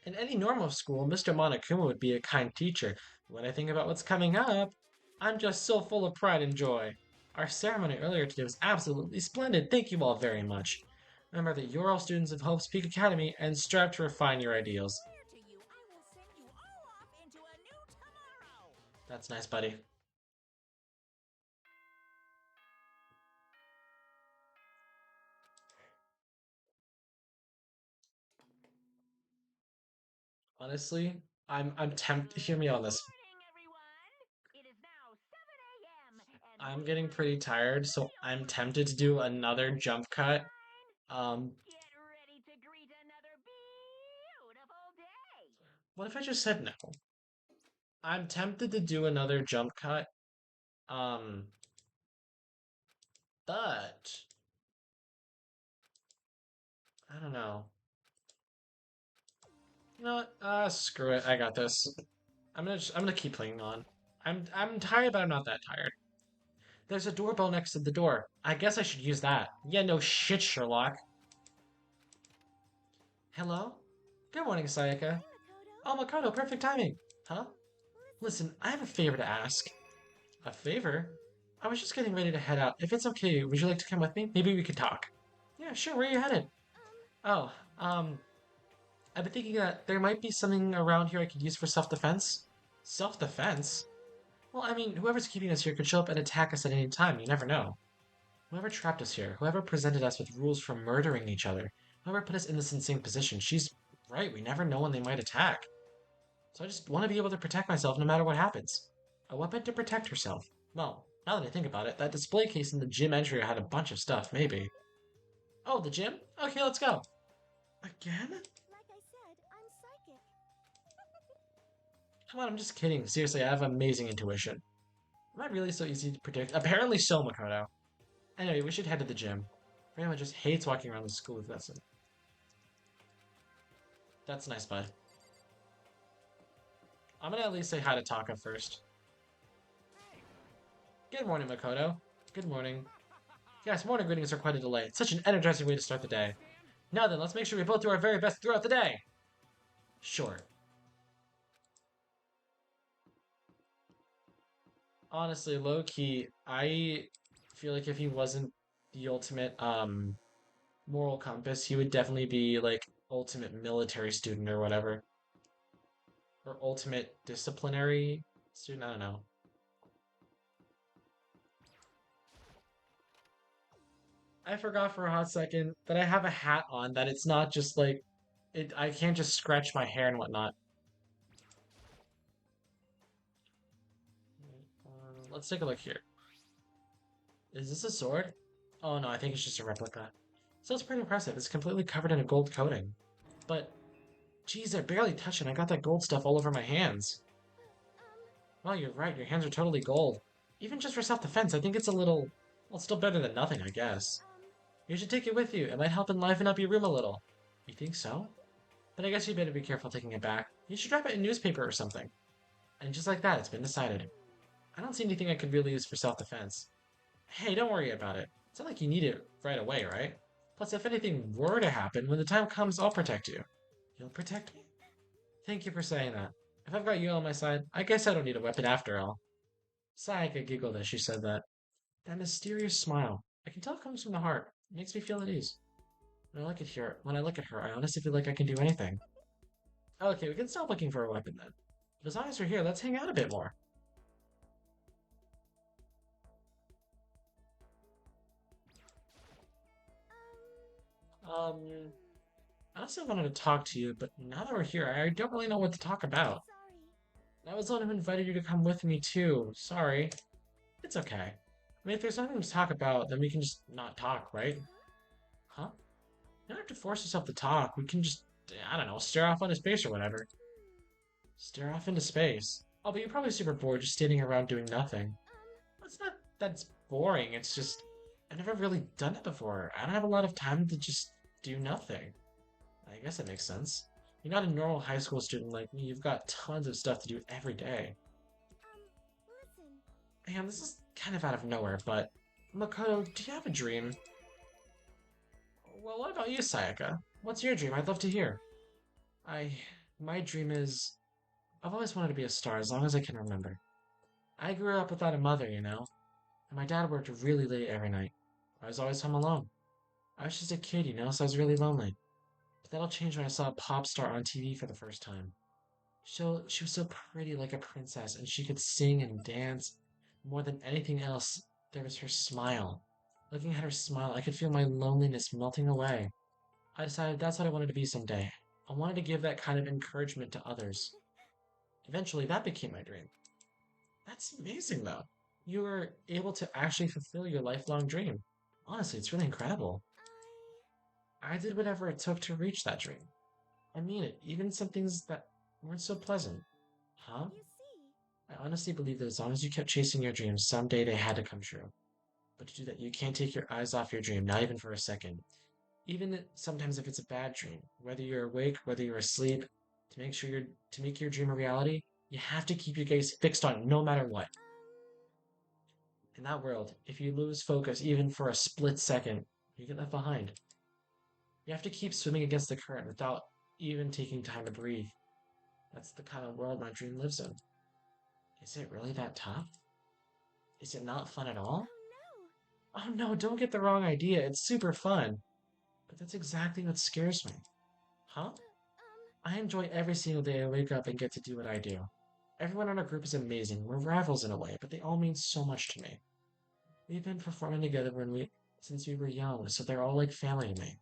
In any normal school, Mr. Monokuma would be a kind teacher. When I think about what's coming up, I'm just so full of pride and joy. Our ceremony earlier today was absolutely splendid. Thank you all very much. Remember that you're all students of Hope's Peak Academy and strive to refine your ideals. Swear to you, I will send you all off into a new tomorrow. That's nice, buddy. Honestly, I'm tempted. Hear me on this. Morning, everyone. It is now 7 a.m. and I'm we getting are pretty ready tired, for so I'm showtime. tempted to do another jump cut. Sunshine. Um, Get ready to greet another beautiful day. what if I just said no? I'm tempted to do another jump cut. Um, but I don't know. You know what? Screw it. I got this. I'm gonna keep playing on. I'm tired, but I'm not that tired. There's a doorbell next to the door. I guess I should use that. Yeah, no shit, Sherlock. Hello? Good morning, Sayaka. Hi, Makoto. Oh, Makoto, perfect timing. Huh? Listen, I have a favor to ask. A favor? I was just getting ready to head out. If it's okay, would you like to come with me? Maybe we could talk. Yeah, sure. Where are you headed? Oh, I've been thinking that there might be something around here I could use for self-defense. Self-defense? Well, I mean, whoever's keeping us here could show up and attack us at any time. You never know. Whoever trapped us here, whoever presented us with rules for murdering each other, whoever put us in this insane position, she's right. We never know when they might attack. So I just want to be able to protect myself no matter what happens. A weapon to protect herself. Well, now that I think about it, that display case in the gym entry had a bunch of stuff, maybe. Oh, the gym? Okay, let's go. Again? Like I said, I'm psychic. Come on, I'm just kidding. Seriously, I have amazing intuition. Am I really so easy to predict? Apparently so, Makoto. Anyway, we should head to the gym. Everyone just hates walking around the school with us. That's nice, bud. I'm gonna at least say hi to Taka first. Good morning, Makoto. Good morning. Yes, morning greetings are quite a delay. It's such an energizing way to start the day. Now then, let's make sure we both do our very best throughout the day. Sure. Honestly, low key, I feel like if he wasn't the ultimate moral compass, he would definitely be like ultimate military student or whatever. Or ultimate disciplinary student, I don't know. I forgot for a hot second that I have a hat on, that it's not just like I can't just scratch my hair and whatnot. Let's take a look here. Is this a sword? Oh no, I think it's just a replica. So it's pretty impressive. It's completely covered in a gold coating. But, geez, I barely touched it. I got that gold stuff all over my hands. Well, you're right. Your hands are totally gold. Even just for self-defense, I think it's a little... Well, it's still better than nothing, I guess. You should take it with you. It might help enliven up your room a little. You think so? But I guess you better be careful taking it back. You should wrap it in newspaper or something. And just like that, it's been decided. I don't see anything I could really use for self-defense. Hey, don't worry about it. It's not like you need it right away, right? Plus, if anything were to happen, when the time comes, I'll protect you. You'll protect me? Thank you for saying that. If I've got you on my side, I guess I don't need a weapon after all. Sayaka giggled as she said that. That mysterious smile. I can tell it comes from the heart. It makes me feel at ease. When I look at her, I honestly feel like I can do anything. Okay, we can stop looking for a weapon then. But as long as we're here, let's hang out a bit more. Um, I also wanted to talk to you, but now that we're here, I don't really know what to talk about. Sorry. I was the one who invited you to come with me too. Sorry. It's okay. I mean, if there's nothing to talk about, then we can just not talk, right? Huh? You don't have to force yourself to talk. We can just, I don't know, stare off into space or whatever. Stare off into space. Oh, but you're probably super bored just standing around doing nothing. It's not that's boring. It's just I've never really done it before. I don't have a lot of time to just do nothing. I guess that makes sense. You're not a normal high school student like me. You've got tons of stuff to do every day. Listen. Man, this is kind of out of nowhere, but Makoto, do you have a dream? Well, what about you, Sayaka? What's your dream? I'd love to hear. I my dream is I've always wanted to be a star as long as I can remember. I grew up without a mother, and my dad worked really late every night. I was always home alone. I was just a kid, so I was really lonely. But that'll change when I saw a pop star on TV for the first time. She was so pretty, like a princess, and she could sing and dance. More than anything else, there was her smile. Looking at her smile, I could feel my loneliness melting away. I decided that's what I wanted to be someday. I wanted to give that kind of encouragement to others. Eventually, that became my dream. That's amazing, though. You were able to actually fulfill your lifelong dream. Honestly, it's really incredible. I did whatever it took to reach that dream. I mean it, even some things that weren't so pleasant. Huh? You see. I honestly believe that as long as you kept chasing your dreams, someday they had to come true. But to do that, you can't take your eyes off your dream, not even for a second. Even sometimes if it's a bad dream, whether you're awake, whether you're asleep, to make your dream a reality, you have to keep your gaze fixed on it no matter what. In that world, if you lose focus even for a split second, you get left behind. You have to keep swimming against the current without even taking time to breathe. That's the kind of world my dream lives in. Is it really that tough? Is it not fun at all? Oh no, don't get the wrong idea. It's super fun. But that's exactly what scares me. Huh? I enjoy every single day I wake up and get to do what I do. Everyone in our group is amazing. We're rivals in a way, but they all mean so much to me. We've been performing together since we were young, so they're all like family to me.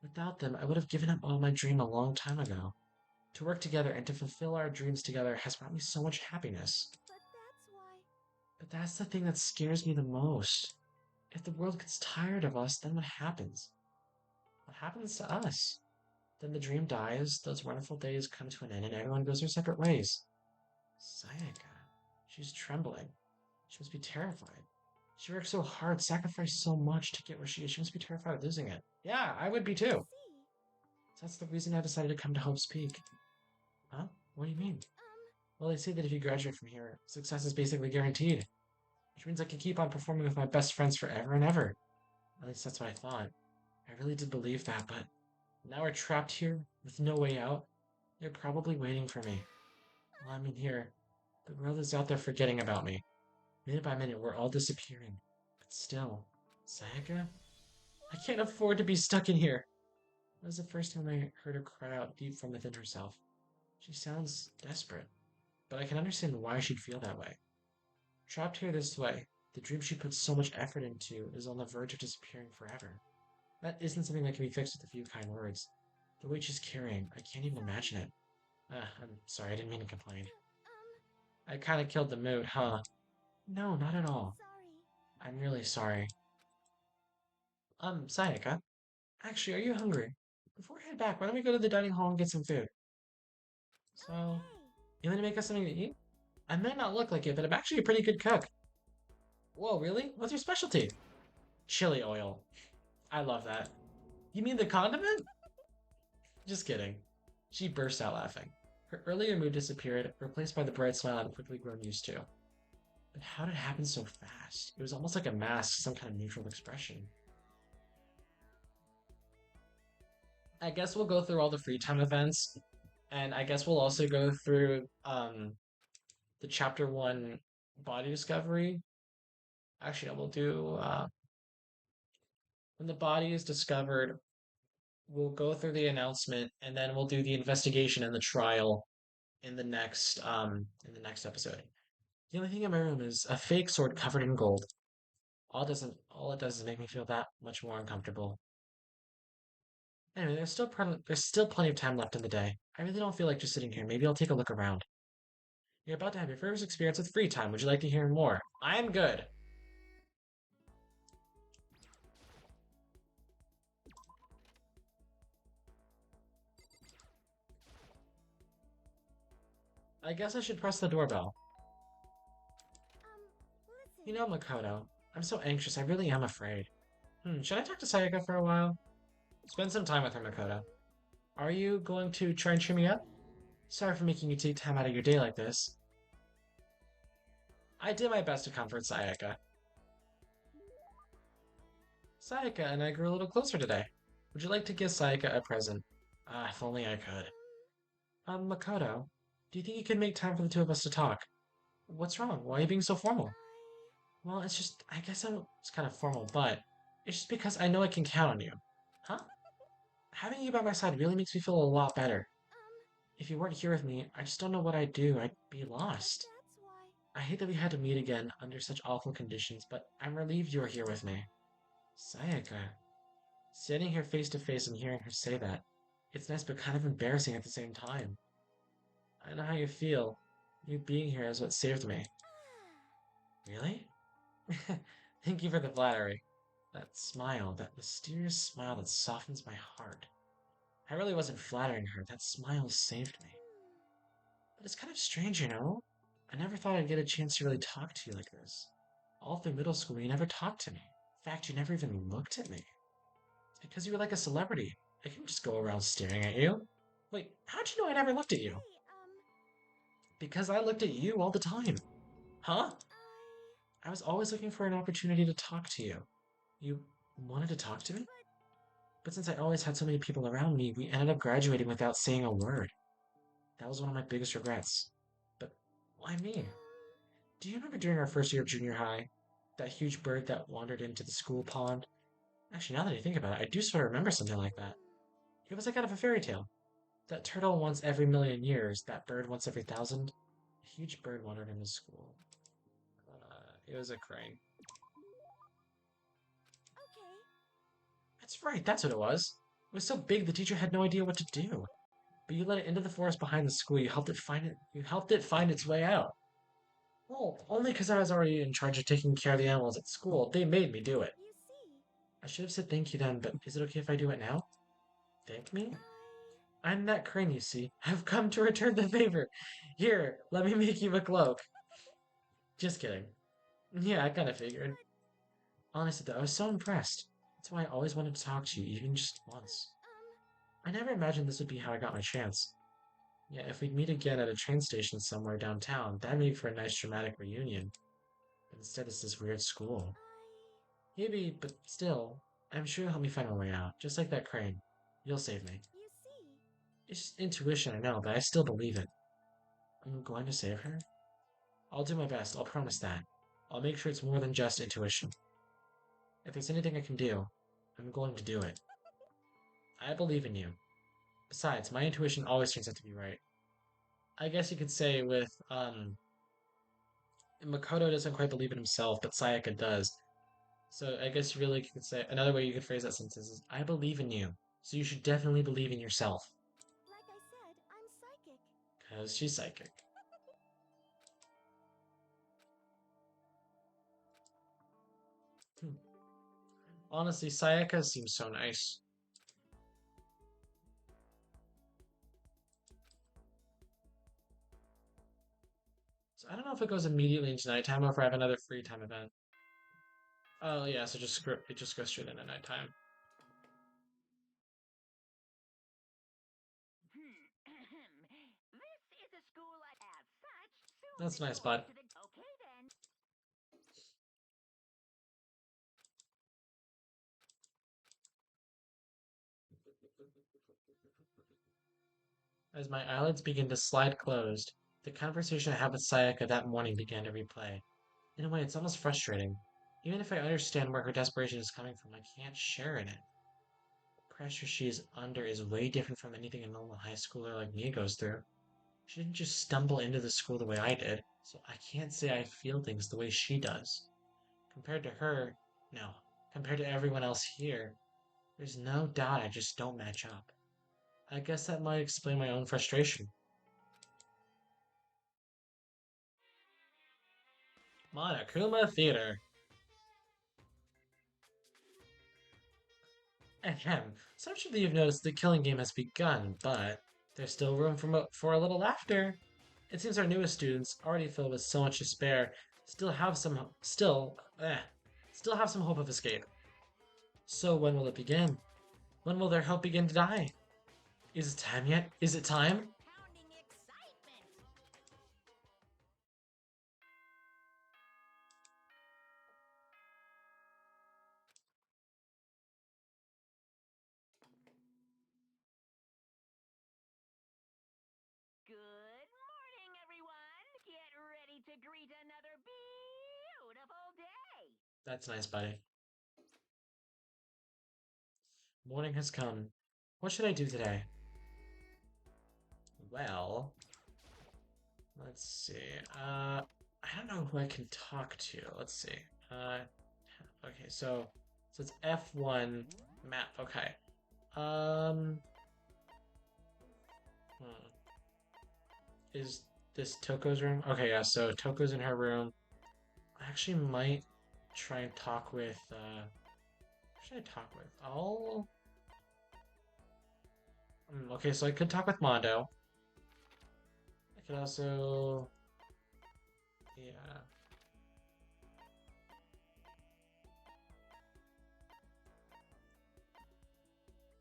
Without them, I would have given up on my dream a long time ago. To work together and to fulfill our dreams together has brought me so much happiness. But that's why. But that's the thing that scares me the most. If the world gets tired of us, then what happens? What happens to us? Then the dream dies, those wonderful days come to an end, and everyone goes their separate ways. Sayaka. She's trembling. She must be terrified. She worked so hard, sacrificed so much to get where she is. She must be terrified of losing it. Yeah, I would be too. See. So that's the reason I decided to come to Hope's Peak. Huh? What do you mean? Well, they say that if you graduate from here, success is basically guaranteed. Which means I can keep on performing with my best friends forever and ever. At least that's what I thought. I really did believe that, but now we're trapped here with no way out. They're probably waiting for me. While I'm in here, the world is out there forgetting about me. Minute by minute, we're all disappearing. But still, Sayaka? I can't afford to be stuck in here. That was the first time I heard her cry out deep from within herself. She sounds desperate, but I can understand why she'd feel that way. Trapped here this way, the dream she put so much effort into is on the verge of disappearing forever. That isn't something that can be fixed with a few kind words. The weight she's carrying, I can't even imagine it. I'm sorry, I didn't mean to complain. I kinda killed the mood, huh? No, not at all. Sorry. I'm really sorry. Sayaka, actually, are you hungry? Before we head back, why don't we go to the dining hall and get some food? So, you want to make us something to eat? I may not look like it, but I'm actually a pretty good cook. Whoa, really? What's your specialty? Chili oil. I love that. You mean the condiment? Just kidding. She burst out laughing. Her earlier mood disappeared, replaced by the bright smile I'd quickly grown used to. But how did it happen so fast? It was almost like a mask, some kind of neutral expression. I guess we'll go through all the free time events. And I guess we'll also go through the chapter one body discovery. Actually, no, we'll do when the body is discovered, we'll go through the announcement and then we'll do the investigation and the trial in the next episode. The only thing in my room is a fake sword covered in gold. All it does is make me feel that much more uncomfortable. Anyway, there's still plenty of time left in the day. I really don't feel like just sitting here. Maybe I'll take a look around. You're about to have your first experience with free time. Would you like to hear more? I'm good. I guess I should press the doorbell. You Listen. know, Makoto, I'm so anxious. I really am afraid. Should I talk to Sayaka for a while? Spend some time with her, Makoto. Are you going to try and cheer me up? Sorry for making you take time out of your day like this. I did my best to comfort Sayaka. Sayaka and I grew a little closer today. Would you like to give Sayaka a present? Ah, if only I could. Makoto, do you think you could make time for the two of us to talk? What's wrong? Why are you being so formal? Well, it's just, I guess it's kind of formal, but it's just because I know I can count on you. Huh? Having you by my side really makes me feel a lot better. If you weren't here with me, I just don't know what I'd do. I'd be lost. That's why. I hate that we had to meet again under such awful conditions, but I'm relieved you're here with me. Sayaka. Standing here face to face and hearing her say that, it's nice but kind of embarrassing at the same time. I know how you feel. You being here is what saved me. Really? Thank you for the flattery. That smile, that mysterious smile that softens my heart. I really wasn't flattering her. That smile saved me. But it's kind of strange, you know? I never thought I'd get a chance to really talk to you like this. All through middle school, you never talked to me. In fact, you never even looked at me. It's because you were like a celebrity. I couldn't just go around staring at you. Wait, how'd you know I never looked at you? Hey, Because I looked at you all the time. Huh? I was always looking for an opportunity to talk to you. You wanted to talk to me? But since I always had so many people around me, we ended up graduating without saying a word. That was one of my biggest regrets. But why me? Do you remember during our first year of junior high? That huge bird that wandered into the school pond? Actually, now that I think about it, I do sort of remember something like that. It was like out of a fairy tale. That turtle once every million years, that bird once every thousand. A huge bird wandered into school. It was a crane. okay. That's right, that's what it was. It was so big the teacher had no idea what to do. But you let it into the forest behind the school. You helped it find its way out. Well, only because I was already in charge of taking care of the animals at school. They made me do it. You see, I should have said thank you then, but is it okay if I do it now? Thank me? I'm that crane, you see. I've come to return the favor. Here, let me make you a cloak. Just kidding. Yeah, I kinda figured. Honestly though, I was so impressed. That's why I always wanted to talk to you, even just once. I never imagined this would be how I got my chance. Yeah, if we'd meet again at a train station somewhere downtown, that'd make for a nice dramatic reunion. But instead it's this weird school. Maybe, but still, I'm sure you'll help me find a way out, just like that crane. You'll save me. you see. It's just intuition, I know, but I still believe it. I'm going to save her? I'll do my best, I'll promise that. I'll make sure it's more than just intuition. If there's anything I can do, I'm going to do it. I believe in you. Besides, my intuition always turns out to be right. I guess you could say Makoto doesn't quite believe in himself, but Sayaka does. So I guess you really could say another way you could phrase that sentence is I believe in you. So you should definitely believe in yourself. Like I said, I'm psychic. Because she's psychic. Hmm. Honestly, Sayaka seems so nice. So I don't know if it goes immediately into nighttime or if I have another free time event. Oh yeah, so it just goes straight into nighttime. This is a school as such. Soon That's the nice, doors bud. to the okay then. As my eyelids began to slide closed, the conversation I had with Sayaka that morning began to replay. In a way, it's almost frustrating. Even if I understand where her desperation is coming from, I can't share in it. The pressure she is under is way different from anything a normal high schooler like me goes through. She didn't just stumble into the school the way I did, so I can't say I feel things the way she does. Compared to her, no. Compared to everyone else here, there's no doubt I just don't match up. I guess that might explain my own frustration. Monokuma Theater. Ahem. Some of you have noticed the killing game has begun, but there's still room for a little laughter. It seems our newest students, already filled with so much despair, still have some hope of escape. So when will it begin? When will their hope begin to die? Is it time yet? Is it time? Pounding excitement. Good morning, everyone. Get ready to greet another beautiful day. That's nice, buddy. Morning has come. What should I do today? Well, let's see. I don't know who I can talk to. Let's see. Okay, so it's F1 map. Okay. Um, hmm. Is this Toko's room? Okay, yeah, so Toko's in her room. I actually might try and talk with, who should I talk with? Okay, so I could talk with Mondo. I could also, yeah.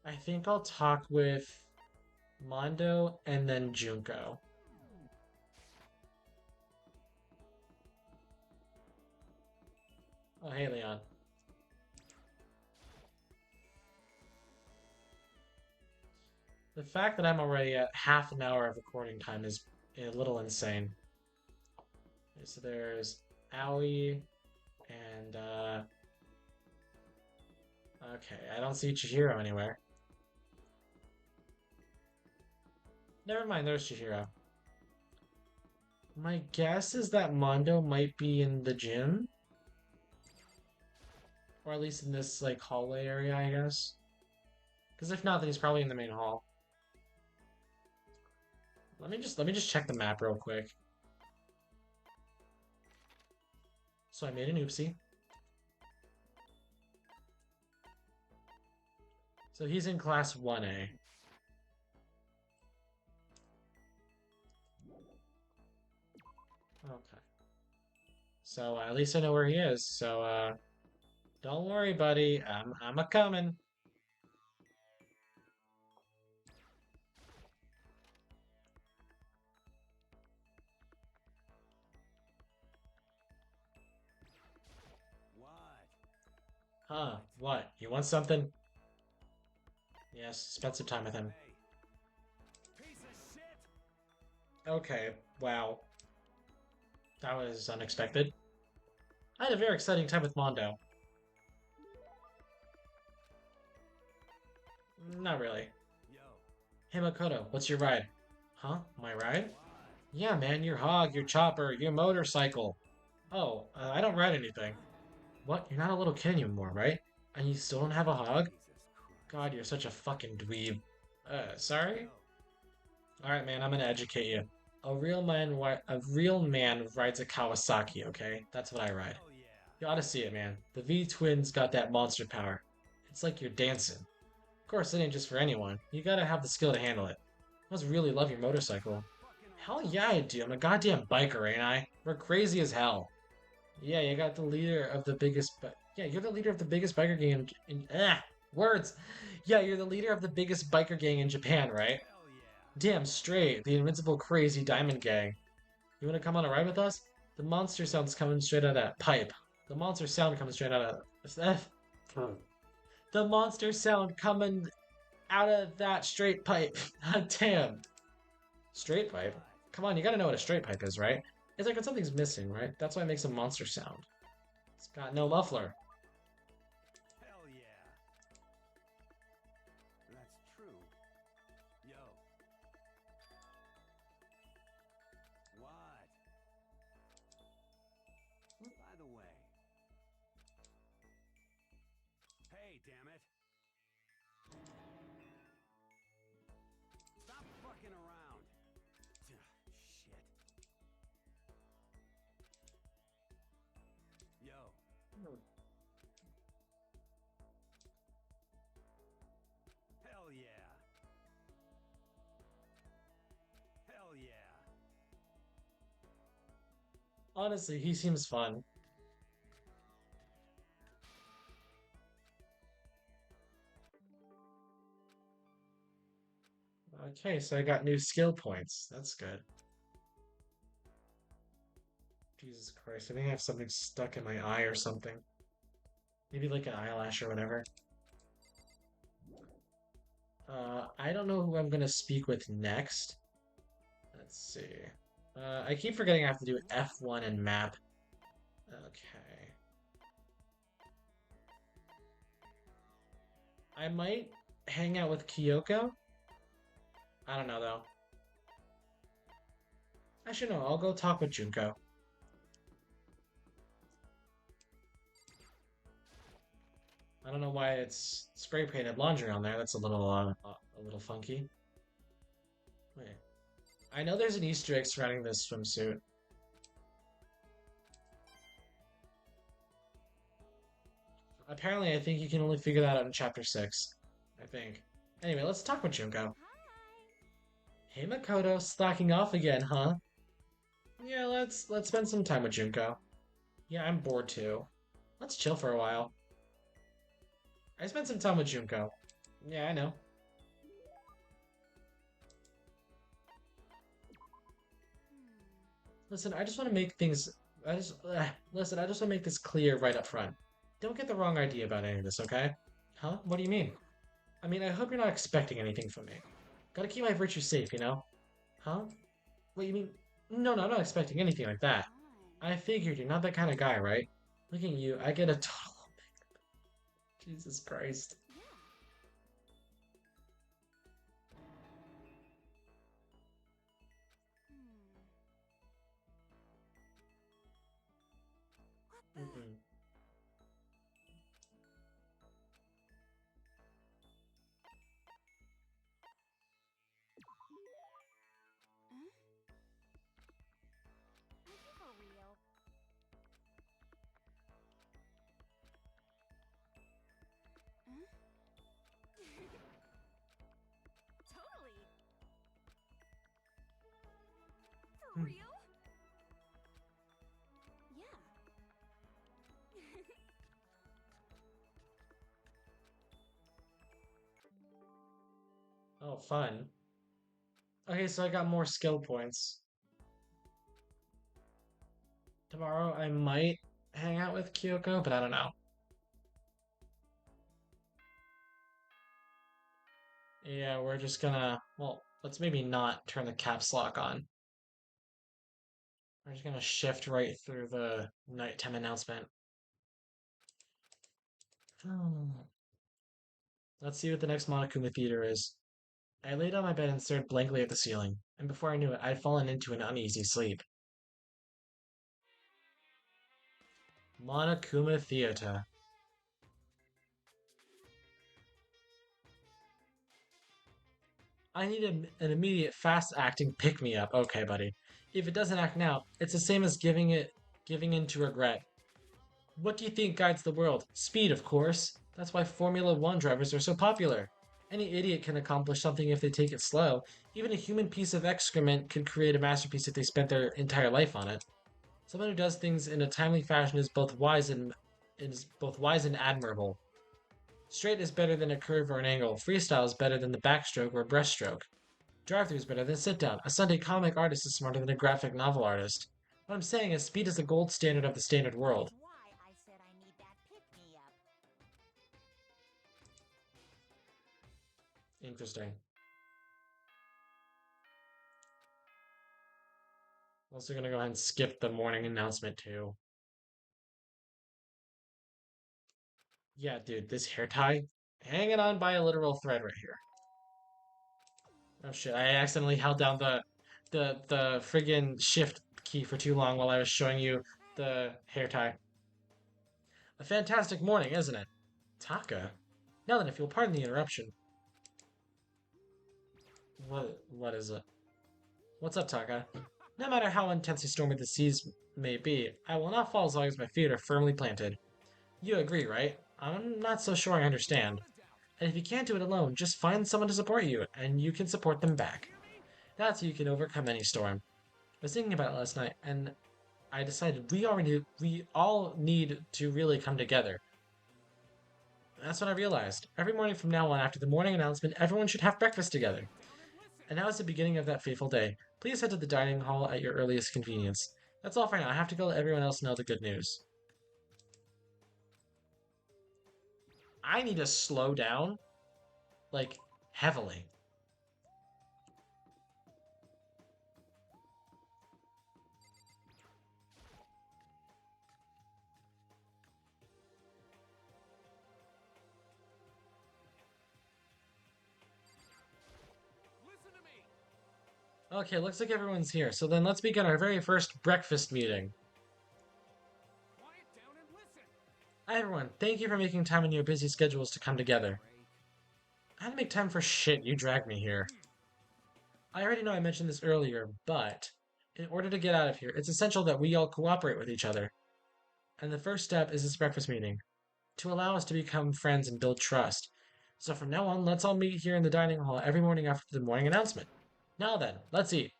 I think I'll talk with Mondo and then Junko. Oh, hey, Leon. The fact that I'm already at half an hour of recording time is a little insane. Okay, so there's Aoi and, okay, I don't see Chihiro anywhere. Never mind, there's Chihiro. My guess is that Mondo might be in the gym. Or at least in this, like, hallway area, I guess. Because if not, then he's probably in the main hall. Let me just check the map real quick. So I made an oopsie. So he's in class 1A. Okay. So at least I know where he is. So don't worry, buddy. I'm a coming. What? Huh? What? You want something? Yes, spend some time with him. Hey, piece of shit! Okay. Wow. That was unexpected. I had a very exciting time with Mondo. Not really. Yo, Hey Makoto, what's your ride? Huh? My ride? what? Yeah, man, your hog, your chopper, your motorcycle. Oh, I don't ride anything. What? You're not a little kid anymore, right? And you still don't have a hog? Jesus Christ. God, you're such a fucking dweeb. Sorry? Yo, Alright, man, I'm gonna educate you. A real man rides a Kawasaki, okay? That's what I ride. hell yeah. You ought to see it, man. The V-twins got that monster power. It's like you're dancing. Of course, it ain't just for anyone. You gotta have the skill to handle it. You must really love your motorcycle. Fucking Hell yeah, I do. I'm a goddamn biker, ain't I? We're crazy as hell. Yeah, you got the leader of the yeah, you're the leader of the biggest biker gang words. Yeah, you're the leader of the biggest biker gang in Japan, right? hell yeah. Damn straight, the invincible crazy diamond gang. You wanna come on a ride with us? The monster sound's coming straight out of that pipe. The monster sound coming straight out of the monster sound coming out of that straight pipe. God damn. Straight pipe? Come on, you gotta know what a straight pipe is, right? It's like when something's missing, right? That's why it makes a monster sound. It's got no muffler. Hell yeah. That's true. Yo. What? By the way. Hey, damn it. Stop fucking around. Shit. Yo. Hell yeah. Hell yeah. Honestly, he seems fun. Okay, so I got new skill points. That's good. Jesus Christ, I think I have something stuck in my eye or something. Maybe like an eyelash or whatever. I don't know who I'm gonna speak with next. Let's see. I keep forgetting I have to do F1 and map. Okay. I might hang out with Kyoko. I don't know though. Actually, no, I'll go talk with Junko. I don't know why it's spray painted laundry on there. That's a little funky. Wait. I know there's an Easter egg surrounding this swimsuit. Apparently, I think you can only figure that out in chapter 6. I think. Anyway, let's talk with Junko. Hey Makoto, slacking off again, huh? Yeah, let's spend some time with Junko. Yeah, I'm bored too. Let's chill for a while. I spent some time with Junko. Yeah, I know. Listen, I just want to make things. Listen. I just want to make this clear right up front. Don't get the wrong idea about any of this, okay? Huh? What do you mean? I mean, I hope you're not expecting anything from me. Gotta keep my virtue safe, you know? Huh? What you mean? No, no, I'm not expecting anything like that. I figured you're not that kind of guy, right? Looking at you, I get a total. Jesus Christ. Mm-mm. Are you for real? Totally. For Hmm. real? Yeah. Oh, fun. Okay, so I got more skill points. Tomorrow I might hang out with Kyoko, but I don't know. Yeah, we're just gonna, well, let's maybe not turn the caps lock on. We're just gonna shift right through the nighttime announcement. Let's see what the next Monokuma theater is. I laid on my bed and stared blankly at the ceiling, and before I knew it, I'd fallen into an uneasy sleep. Monokuma Theater. I need an immediate fast acting pick me up. Okay, buddy. If it doesn't act now, it's the same as giving in to regret. What do you think guides the world? Speed, of course. That's why Formula One drivers are so popular. Any idiot can accomplish something if they take it slow. Even a human piece of excrement could create a masterpiece if they spent their entire life on it. Someone who does things in a timely fashion is both wise and admirable. Straight is better than a curve or an angle. Freestyle is better than the backstroke or breaststroke. Drive-through is better than sit-down. A Sunday comic artist is smarter than a graphic novel artist. What I'm saying is speed is the gold standard of the standard That world. is why I said I need that pick-me-up. Interesting. Also gonna go ahead and skip the morning announcement too. Yeah, dude, this hair tie hanging on by a literal thread right here. Oh shit, I accidentally held down the friggin' shift key for too long while I was showing you the hair tie. A fantastic morning, isn't it? Taka? Now then, if you'll pardon the interruption. What is it? What's up, Taka? No matter how intensely stormy the seas may be, I will not fall as long as my feet are firmly planted. You agree, right? I'm not so sure I understand. And if you can't do it alone, just find someone to support you, and you can support them back. That's how you can overcome any storm. I was thinking about it last night, and I decided we all need to really come together. That's what I realized. Every morning from now on, after the morning announcement, everyone should have breakfast together. And now is the beginning of that fateful day. Please head to the dining hall at your earliest convenience. That's all for now. I have to go let everyone else know the good news. I need to slow down, like, heavily. Listen to me. Okay, looks like everyone's here. So then let's begin our very first breakfast meeting. Quiet down and listen. Hi everyone, thank you for making time in your busy schedules to come together. I had to make time for shit, you dragged me here. I already know I mentioned this earlier, but in order to get out of here, it's essential that we all cooperate with each other. And the first step is this breakfast meeting, to allow us to become friends and build trust. So from now on, let's all meet here in the dining hall every morning after the morning announcement. Now then, let's eat.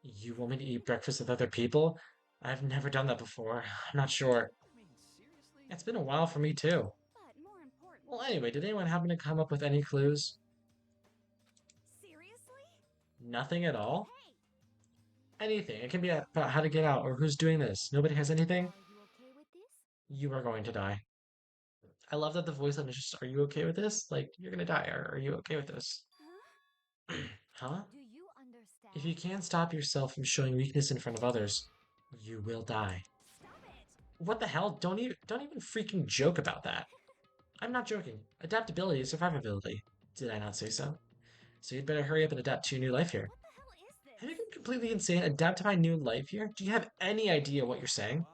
You want me to eat breakfast with other people? I've never done that before. I'm not sure. I mean, seriously? It's been a while for me too. But more important. Well, anyway, did anyone happen to come up with any clues? Seriously? Nothing at all? Hey! Anything. It can be about how to get out or who's doing this. Nobody has anything? Are you okay with this? You are going to die. I love that the voice line is just, are you okay with this? Like, you're gonna die. Are you okay with this? Huh? Huh? Do you understand? If you can't stop yourself from showing weakness in front of others, you will die. Stop it! What the hell? Don't even freaking joke about that. I'm not joking. Adaptability is survivability. Did I not say so? So you'd better hurry up and adapt to your new life here. What the hell is this? Have you gone completely insane? Adapt to my new life here? Do you have any idea what you're saying? What?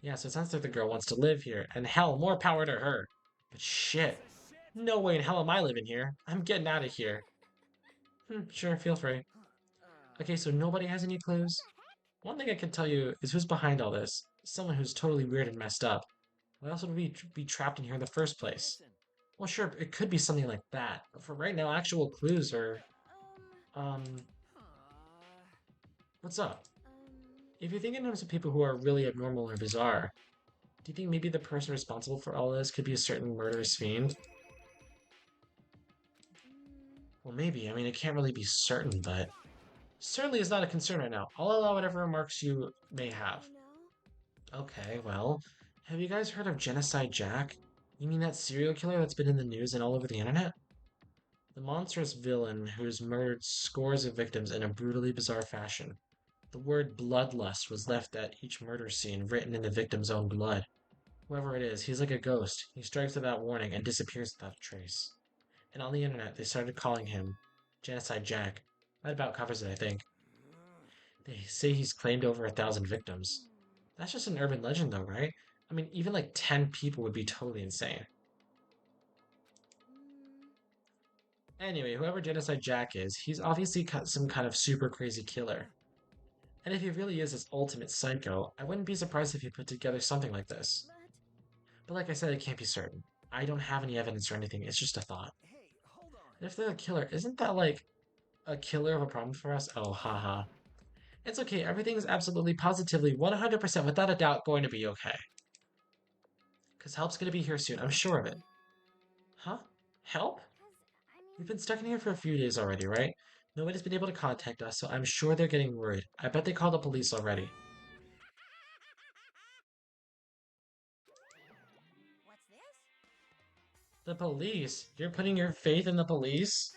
Yeah, so it sounds like the girl wants to live here, and hell, more power to her. But shit, no way in hell am I living here. I'm getting out of here. Sure, feel free. Okay, so nobody has any clues? One thing I can tell you is who's behind all this. Someone who's totally weird and messed up. Why else would we be trapped in here in the first place? Listen. Well, sure, it could be something like that. But for right now, actual clues are... Um, Uh, what's up? Um, If you're thinking of some people who are really abnormal or bizarre, do you think maybe the person responsible for all this could be a certain murderous fiend? Well, maybe. I mean, it can't really be certain, but certainly is not a concern right now. I'll allow whatever remarks you may have. you know? Okay, well, have you guys heard of Genocide Jack? You mean that serial killer that's been in the news and all over the internet? The monstrous villain who's murdered scores of victims in a brutally bizarre fashion. The word bloodlust was left at each murder scene, written in the victim's own blood. Whoever it is, he's like a ghost. He strikes without warning and disappears without a trace. And on the internet, they started calling him Genocide Jack. That about covers it, I think. They say he's claimed over 1,000 victims. That's just an urban legend, though, right? I mean, even like 10 people would be totally insane. Mm, Anyway, whoever Genocide Jack is, he's obviously some kind of super crazy killer. And if he really is this ultimate psycho, I wouldn't be surprised if he put together something like this. but But like I said, I can't be certain. I don't have any evidence or anything, it's just a thought. hey, hold on. And if they're a killer, isn't that like a killer of a problem for us? Oh, haha. It's okay, everything is absolutely, positively, 100% without a doubt going to be okay. Because help's gonna be here soon, I'm sure of it. Huh? Help? 'cause I We've mean, been stuck in here for a few days already, right? Nobody's been able to contact us, so I'm sure they're getting worried. I bet they called the police already. what's this? The police? You're putting your faith in the police?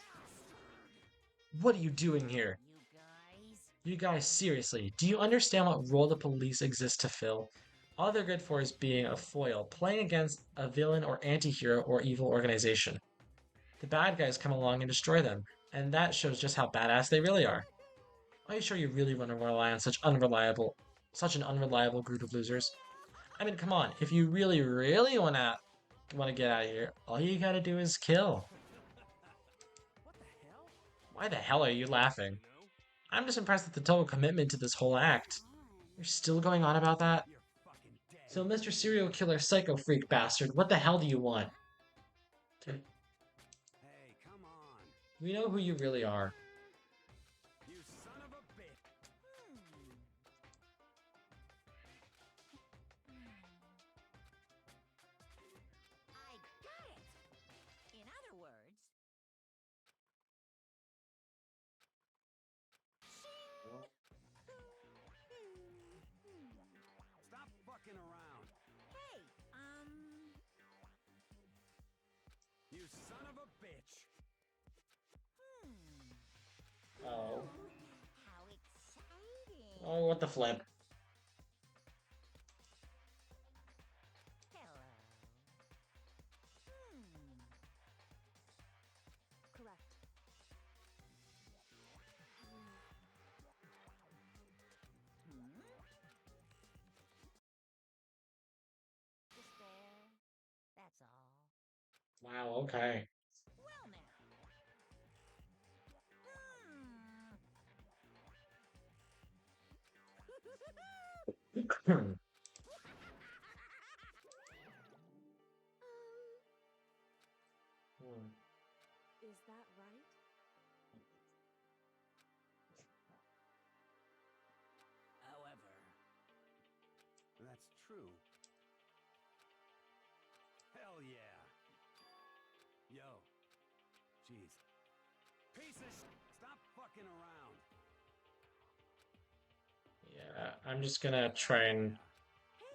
What are you doing here? You guys, You guys, seriously, do you understand what role the police exist to fill? All they're good for is being a foil, playing against a villain or anti-hero or evil organization. The bad guys come along and destroy them, and that shows just how badass they really are. Are you sure you really want to rely on such an unreliable group of losers? I mean, come on, if you really, really want to get out of here, all you gotta do is kill. What the hell? Why the hell are you laughing? You know? I'm just impressed at the total commitment to this whole act. You're still going on about that? You're fucking dead. So, Mr. Serial Killer Psycho Freak Bastard, what the hell do you want? Hey, come on. We know who you really are. You son of a bitch. I got it! In other words... Stop fucking around. Hey, You son of a bitch. Oh. How exciting! Oh, what the flip? Hello. Correct. Despair. That's all. Wow, okay. Well now. Is that right? However, that's true. Hell yeah. Yo. Jeez. Piece of Stop fucking around. Yeah, I'm just gonna try and, Hey,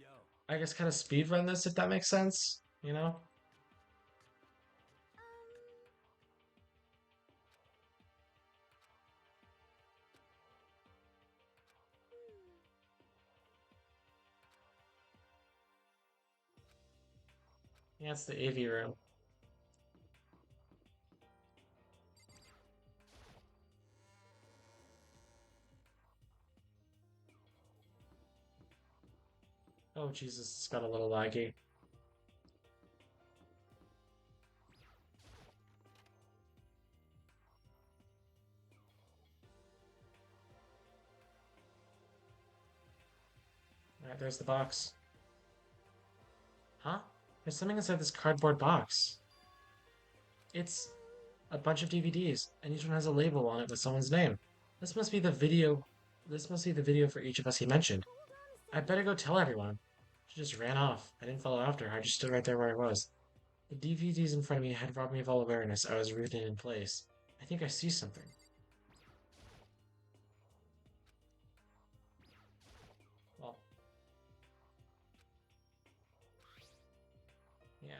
Yo. I guess, kind of speed run this if that makes sense, you know? Yeah, it's the AV room. Oh, Jesus, it's got a little laggy. Alright, there's the box. Huh? There's something inside this cardboard box. It's a bunch of DVDs, and each one has a label on it with someone's name. This must be the video. This must be the video for each of us he mentioned. I better go tell everyone. She just ran off. I didn't follow after her. I just stood right there where I was. The DVDs in front of me had robbed me of all awareness. I was rooted in place. I think I see something. Well, yeah.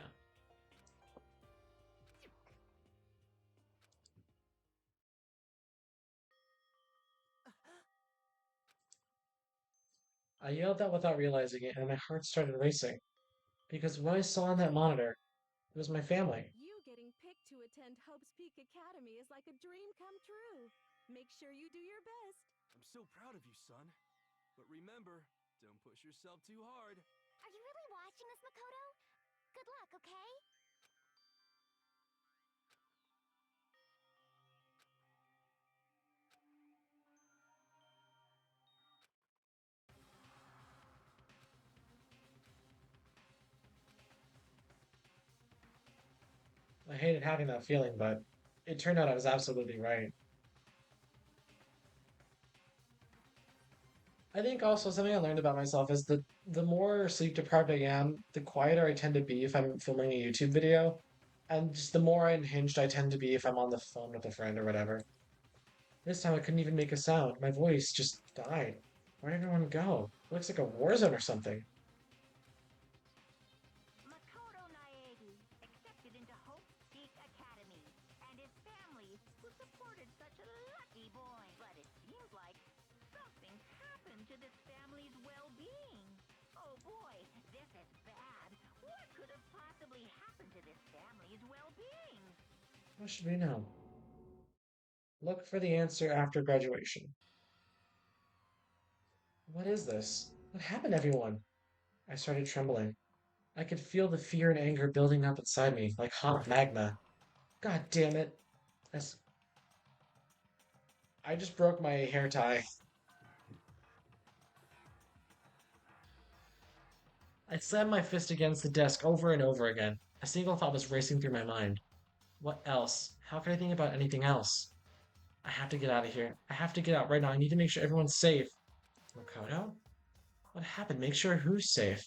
I yelled that without realizing it, and my heart started racing. Because what I saw on that monitor, it was my family. You getting picked to attend Hope's Peak Academy is like a dream come true. Make sure you do your best. I'm so proud of you, son. But remember, don't push yourself too hard. Are you really watching us, Makoto? Good luck, okay? I hated having that feeling, but it turned out I was absolutely right. I think also something I learned about myself is that the more sleep deprived I am, the quieter I tend to be if I'm filming a YouTube video, and just the more unhinged I tend to be if I'm on the phone with a friend or whatever. This time I couldn't even make a sound. My voice just died. Where'd everyone go? It looks like a war zone or something. Makoto Naegi accepted into Hope's Peak Academy, and his family who supported such a lucky boy. But to this family's well-being? Oh boy, this is bad. What could have possibly happened to this family's well-being? What should we know? Look for the answer after graduation. What is this? What happened, everyone? I started trembling. I could feel the fear and anger building up inside me, like hot magma. God damn it. That's... I just broke my hair tie. I slammed my fist against the desk over and over again. A single thought was racing through my mind. What else? How can I think about anything else? I have to get out of here. I have to get out right now. I need to make sure everyone's safe. Makoto? What happened? Make sure who's safe. Is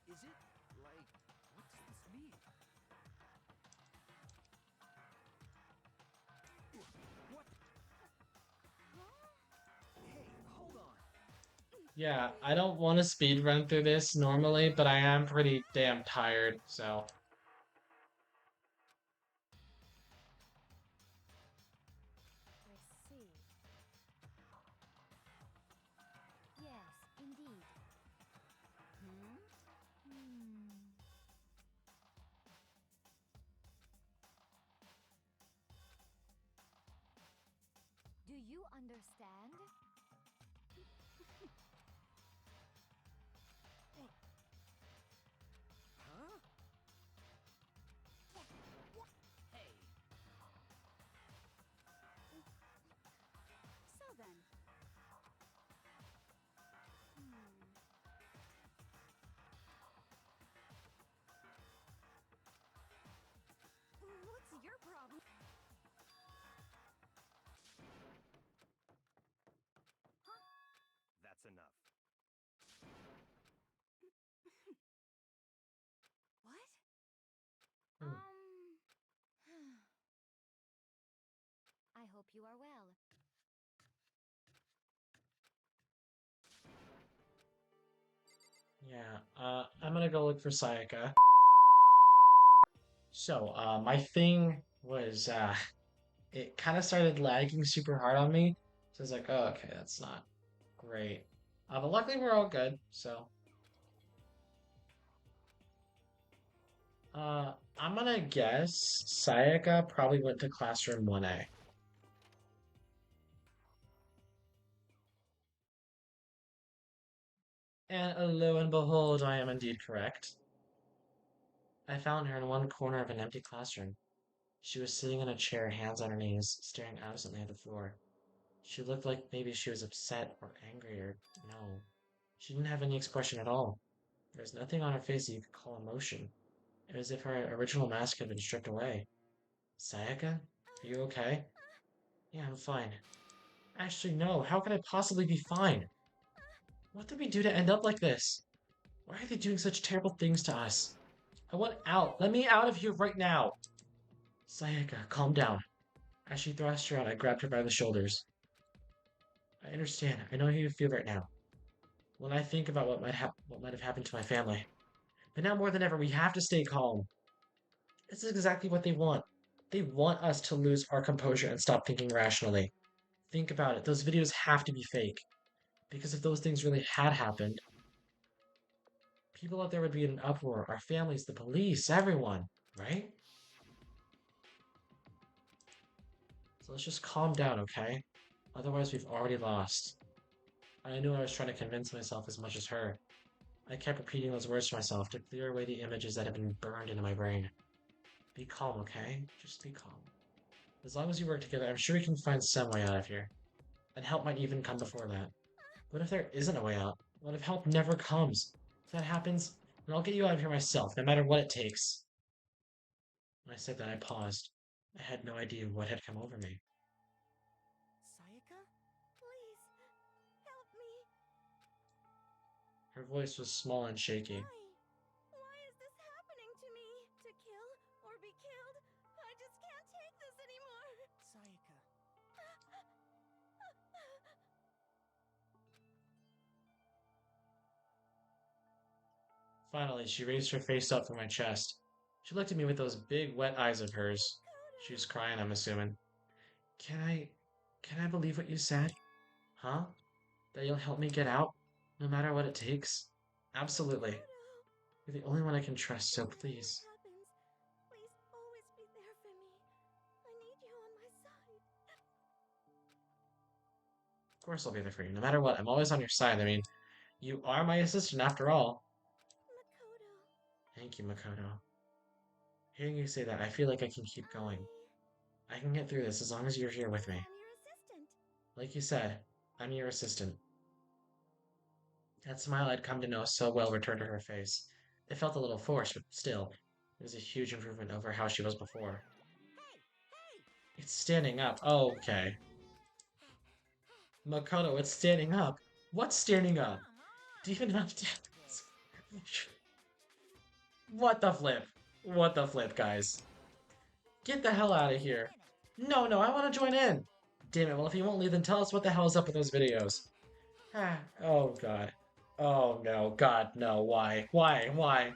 it like what's this mean? What? Hey, hold on. Yeah, I don't want to speed run through this normally, but I am pretty damn tired, so... Receive. Yes, indeed. Do you understand? Huh? Hey. So then. What's your problem? That's enough. What? Hmm. I hope you are well. Yeah, I'm gonna go look for Sayaka. So, my thing was, it kind of started lagging super hard on me. So I was like, oh, okay, that's not great. But luckily we're all good, so. I'm gonna guess Sayaka probably went to classroom 1A. And lo and behold, I am indeed correct. I found her in one corner of an empty classroom. She was sitting in a chair, hands on her knees, staring absently at the floor. She looked like maybe she was upset or angry or no. She didn't have any expression at all. There was nothing on her face that you could call emotion. It was as if her original mask had been stripped away. Sayaka? Are you okay? Yeah, I'm fine. Actually, no. How could I possibly be fine? What did we do to end up like this? Why are they doing such terrible things to us? I want out. Let me out of here right now. Sayaka, calm down. As she thrust her out, I grabbed her by the shoulders. I understand. I know how you feel right now. When I think about what might have happened to my family. But now more than ever, we have to stay calm. This is exactly what they want. They want us to lose our composure and stop thinking rationally. Think about it. Those videos have to be fake. Because if those things really had happened, people out there would be in an uproar. Our families, the police, everyone. Right? So let's just calm down, okay? Otherwise, we've already lost. I knew I was trying to convince myself as much as her. I kept repeating those words to myself to clear away the images that had been burned into my brain. Be calm, okay? Just be calm. As long as we work together, I'm sure we can find some way out of here. And help might even come before that. What if there isn't a way out? What if help never comes? If that happens, then I'll get you out of here myself, no matter what it takes. When I said that, I paused. I had no idea what had come over me. Sayaka? Please, help me. Her voice was small and shaky. Why? Why is this happening to me? To kill or be killed? I just can't take this anymore. Sayaka. Finally, she raised her face up from my chest. She looked at me with those big, wet eyes of hers. She was crying, I'm assuming. Can I... Can I believe what you said? Huh? That you'll help me get out, no matter what it takes? Absolutely. Makoto! You're the only one I can trust, so No matter what please. happens, please always be there for me. I need you on my side. Of course I'll be there for you, no matter what. I'm always on your side. I mean, you are my assistant after all. Makoto, Thank you, Makoto. Hearing you say that, I feel like I can keep going. I can get through this as long as you're here with because me. I'm your assistant. Like you said, I'm your assistant. That smile I'd come to know so well returned to her face. It felt a little forced, but still, it was a huge improvement over how she was before. It's standing up. Oh, okay. Makoto, it's standing up. What's standing up? Do you even have to... What the flip? What the flip, guys? Get the hell out of here. No, no, I want to join in. Damn it, well, if you won't leave, then tell us what the hell is up with those videos. Ah, oh, God. Oh, no, God, no, why? Why? Why?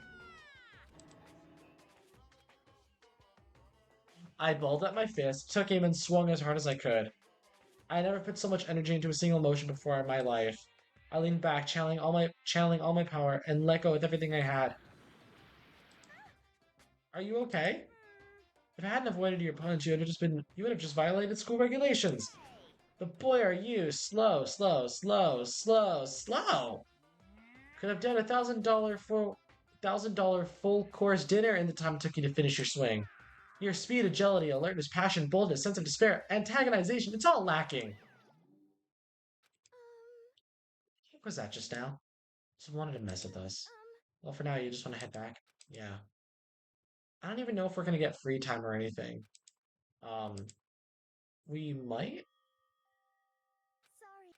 I balled up my fist, took aim, and swung as hard as I could. I never put so much energy into a single motion before in my life. I leaned back, channeling all my power, and let go with everything I had. Are you okay? If I hadn't avoided your punch, you would have just violated school regulations. But boy, are you slow, slow, slow, slow, slow! Could have done $1,000 full course dinner in the time it took you to finish your swing. Your speed, agility, alertness, passion, boldness, sense of despair, antagonization, it's all lacking. What was that just now? Just wanted to mess with us. Well, for now, you just want to head back? Yeah. I don't even know if we're gonna get free time or anything. Um, we might? Sorry.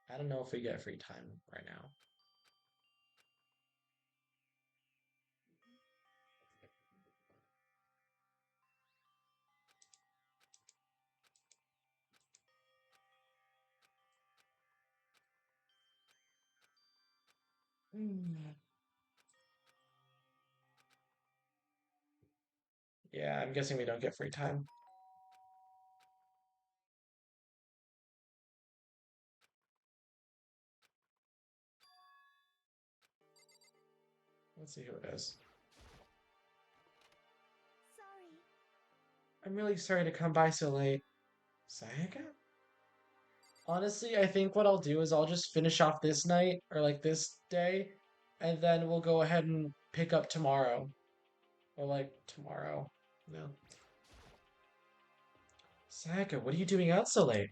I don't know if we get free time right now. Hmm. Yeah, I'm guessing we don't get free time. Let's see who it is. Sorry. I'm really sorry to come by so late. Sayaka? Honestly, I think what I'll do is I'll just finish off this night, or like this day, and then we'll go ahead and pick up tomorrow. Or like tomorrow. No. Sayaka, what are you doing out so late?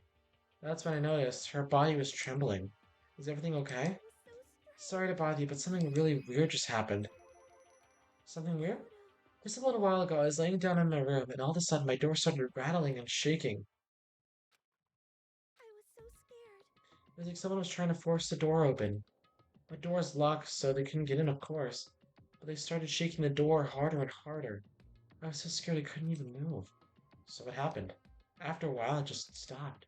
That's when I noticed her body was trembling. Is everything okay? I'm so stressed. Sorry to bother you, but something really weird just happened. Something weird? Makoto. Just a little while ago, I was laying down in my room, and all of a sudden my door started rattling and shaking. I was so scared. It was like someone was trying to force the door open. My door's locked, so they couldn't get in, of course. But they started shaking the door harder and harder. I was so scared I couldn't even move. So what happened? After a while, it just stopped.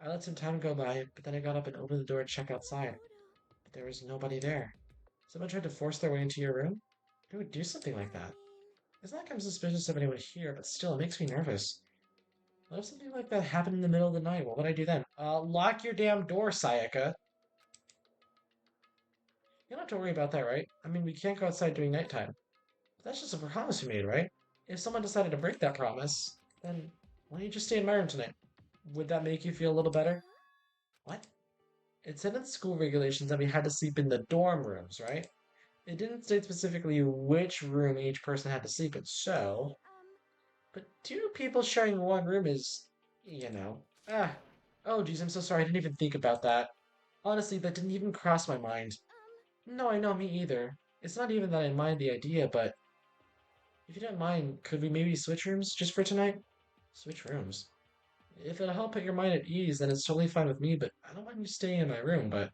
I let some time go by, but then I got up and opened the door to check outside. Makoto. But there was nobody there. Someone tried to force their way into your room? Who would do something like that? It's not like I'm suspicious of anyone here, but still, it makes me nervous. What if something like that happened in the middle of the night? What would I do then? Lock your damn door, Sayaka. You don't have to worry about that, right? I mean, we can't go outside during nighttime. But that's just a promise we made, right? If someone decided to break that promise, then why don't you just stay in my room tonight? Would that make you feel a little better? Huh? What? It said in school regulations that we had to sleep in the dorm rooms, right? It didn't state specifically which room each person had to sleep in, so... Hey, But two people sharing one room is, you know... Ah. Oh, geez, I'm so sorry, I didn't even think about that. Honestly, that didn't even cross my mind. No, I know, me either. It's not even that I mind the idea, but if you don't mind, could we maybe switch rooms just for tonight? Switch rooms? If it'll help put your mind at ease, then it's totally fine with me, but I don't mind you staying in my room, but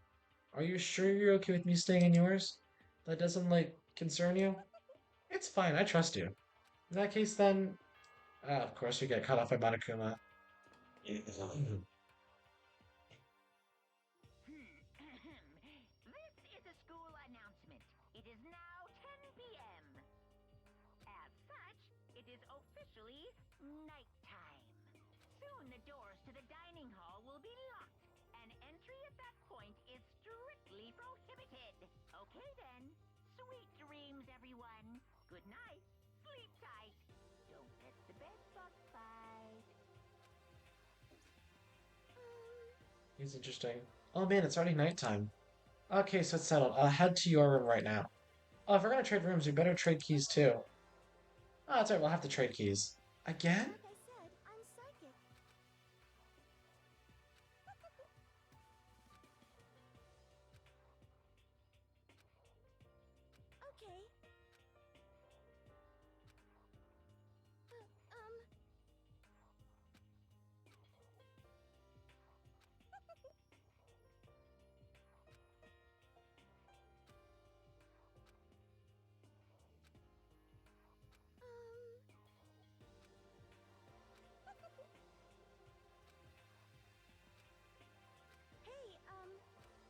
are you sure you're okay with me staying in yours? That doesn't, like, concern you? It's fine, I trust you. In that case, then... Ah, of course we get cut off by Monokuma. This is a school announcement. It is now 10 p.m. As such, is officially nighttime. Soon the doors to the dining hall will be locked, and entry at that point is strictly prohibited. Okay then. Sweet dreams, everyone. Good night. Sleep tight. Don't let the bed bug bite. He's interesting. Oh man, it's already nighttime. Okay, so it's settled. I'll head to your room right now. Oh, if we're gonna trade rooms, we better trade keys too. Oh, that's right, we'll have to trade keys. Again? Like I said, I'm psychic. Okay. Um. Hey,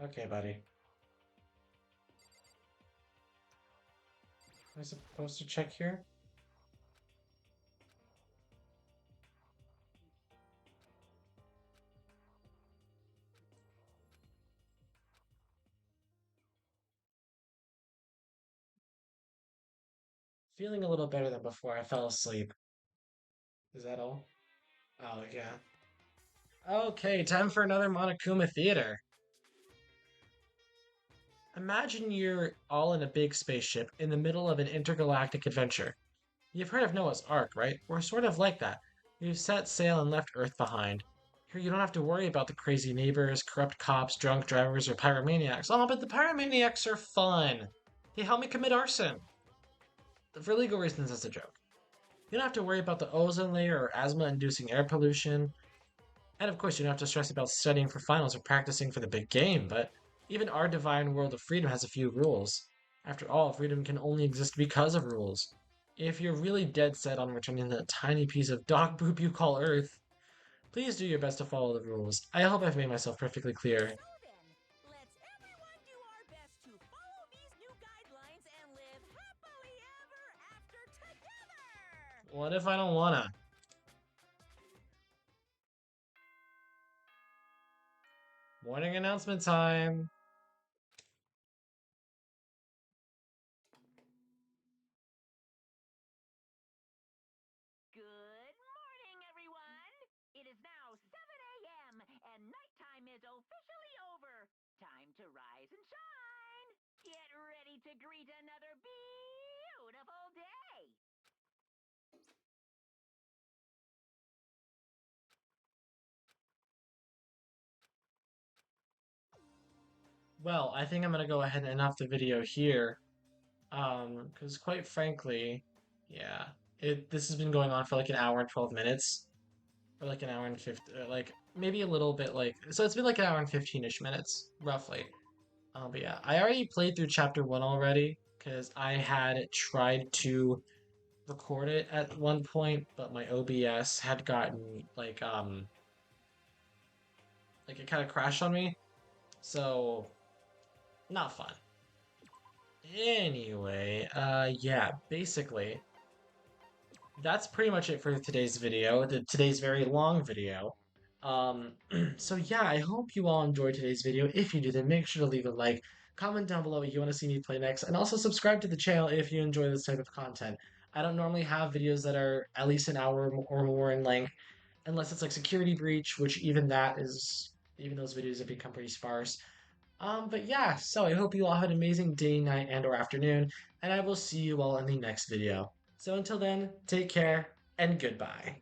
Okay, buddy. Am I supposed to check here? Feeling a little better than before I fell asleep. Is that all? Oh, yeah. Okay, time for another Monokuma Theater. Imagine you're all in a big spaceship in the middle of an intergalactic adventure. You've heard of Noah's Ark, right? We're sort of like that. We've set sail and left Earth behind. Here you don't have to worry about the crazy neighbors, corrupt cops, drunk drivers, or pyromaniacs. Oh, but the pyromaniacs are fun. They help me commit arson. For legal reasons, that's a joke. You don't have to worry about the ozone layer or asthma-inducing air pollution. And of course, you don't have to stress about studying for finals or practicing for the big game, but even our divine world of freedom has a few rules. After all, freedom can only exist because of rules. If you're really dead set on returning that tiny piece of dog poop you call Earth, please do your best to follow the rules. I hope I've made myself perfectly clear. so then, let's everyone do our best to follow these new guidelines and live happily ever after together! What if I don't wanna? Morning announcement time! Good morning, everyone. It is now 7 a.m., and nighttime is officially over. Time to rise and shine. Get ready to greet another beautiful day. Well, I think I'm gonna go ahead and end off the video here. Because quite frankly, yeah, this has been going on for like an hour and 12 minutes. Or like an hour and 50, like maybe a little bit like, so it's been like an hour and 15-ish minutes, roughly. But yeah, I already played through chapter 1 already, because I had tried to record it at one point, but my OBS had gotten like it kind of crashed on me, so not fun. Anyway, yeah, basically, that's pretty much it for today's video, today's very long video. Um, so yeah, I hope you all enjoyed today's video. If you did, then make sure to leave a like, comment down below what you want to see me play next, and also subscribe to the channel if you enjoy this type of content. I don't normally have videos that are at least an hour or more in length, unless it's like Security Breach, which even those videos have become pretty sparse. But yeah, so I hope you all have an amazing day, night, and or afternoon, and I will see you all in the next video. So until then, take care and goodbye.